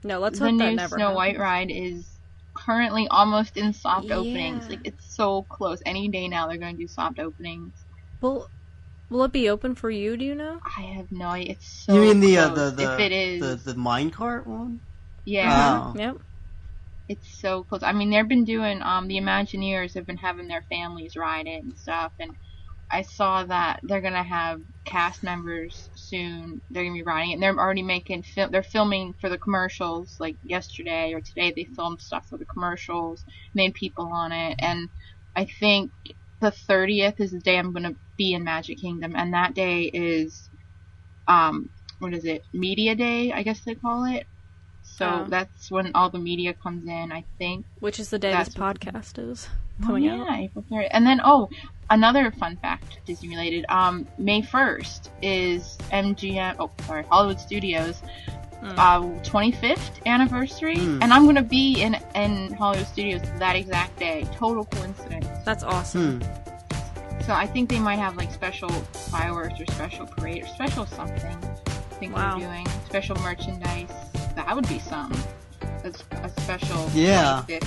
no, let's hope that never the new Snow White ride is currently almost in soft openings. Like, it's so close. Any day now they're going to do soft openings. Well, will it be open for you, do you know? I have no idea. It's so You mean close. If it is... the minecart one? Yeah. Oh. Yep. It's so close. I mean, they've been doing, the Imagineers have been having their families ride it and stuff, and I saw that they're going to have cast members soon. They're going to be riding it, and they're already they're filming for the commercials, like yesterday or today they filmed stuff for the commercials, made people on it, and I think the 30th is the day I'm going to be in Magic Kingdom, and that day is, Media Day, I guess they call it. So that's when all the media comes in, I think. Which is the day this podcast is coming out. Yeah, April 30th. And then, another fun fact, Disney related, May 1st is Hollywood Studios 25th anniversary, and I'm going to be in Hollywood Studios that exact day. Total coincidence. That's awesome. So I think they might have like special fireworks or special parade or special something. I think they're doing special merchandise. That would be something. A special 25th.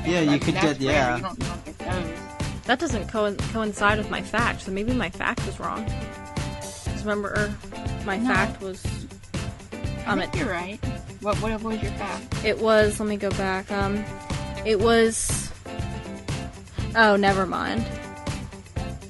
Yeah, you could get, rare. You don't get those. That doesn't coincide with my fact, so maybe my fact was wrong. Because remember, my fact was... I think you're right. What was your fact? It was... Let me go back. It was... Oh, never mind.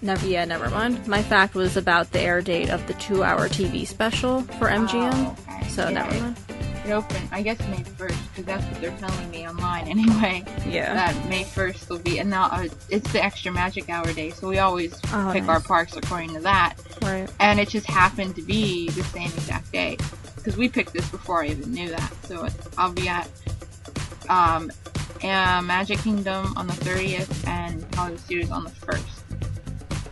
Never mind. My fact was about the air date of the 2-hour TV special for MGM. Oh, okay. So, never mind. It opened, I guess, May 1st, because that's what they're telling me online anyway. Yeah. That May 1st will be, and now it's the extra Magic Hour day, so we always pick our parks according to that. Right. And it just happened to be the same exact day, because we picked this before I even knew that. So I'll be at Magic Kingdom on the 30th and Hollywood Studios on the 1st.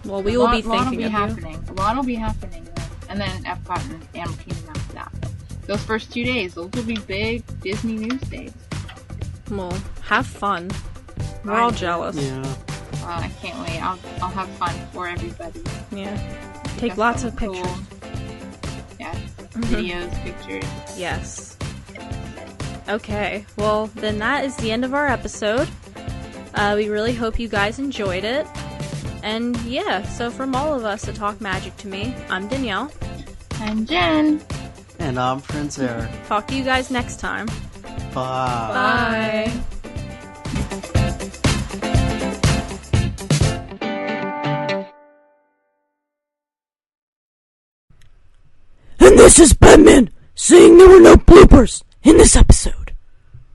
Well, we will be thinking of you. A lot will be happening then. And then Epcot and Animal Kingdom after that. Those first 2 days, those will be big Disney news days. Well, have fun. We're all jealous. Yeah. I can't wait. I'll have fun for everybody. Yeah. Take lots of pictures. Cool. Yes. Videos, pictures. Yes. Okay. Well, then that is the end of our episode. We really hope you guys enjoyed it. And yeah, so from all of us at Talk Magic to Me, I'm Danielle. I'm Jen. And I'm Prince Eric. Talk to you guys next time. Bye. Bye. And this is Batman saying there were no bloopers in this episode.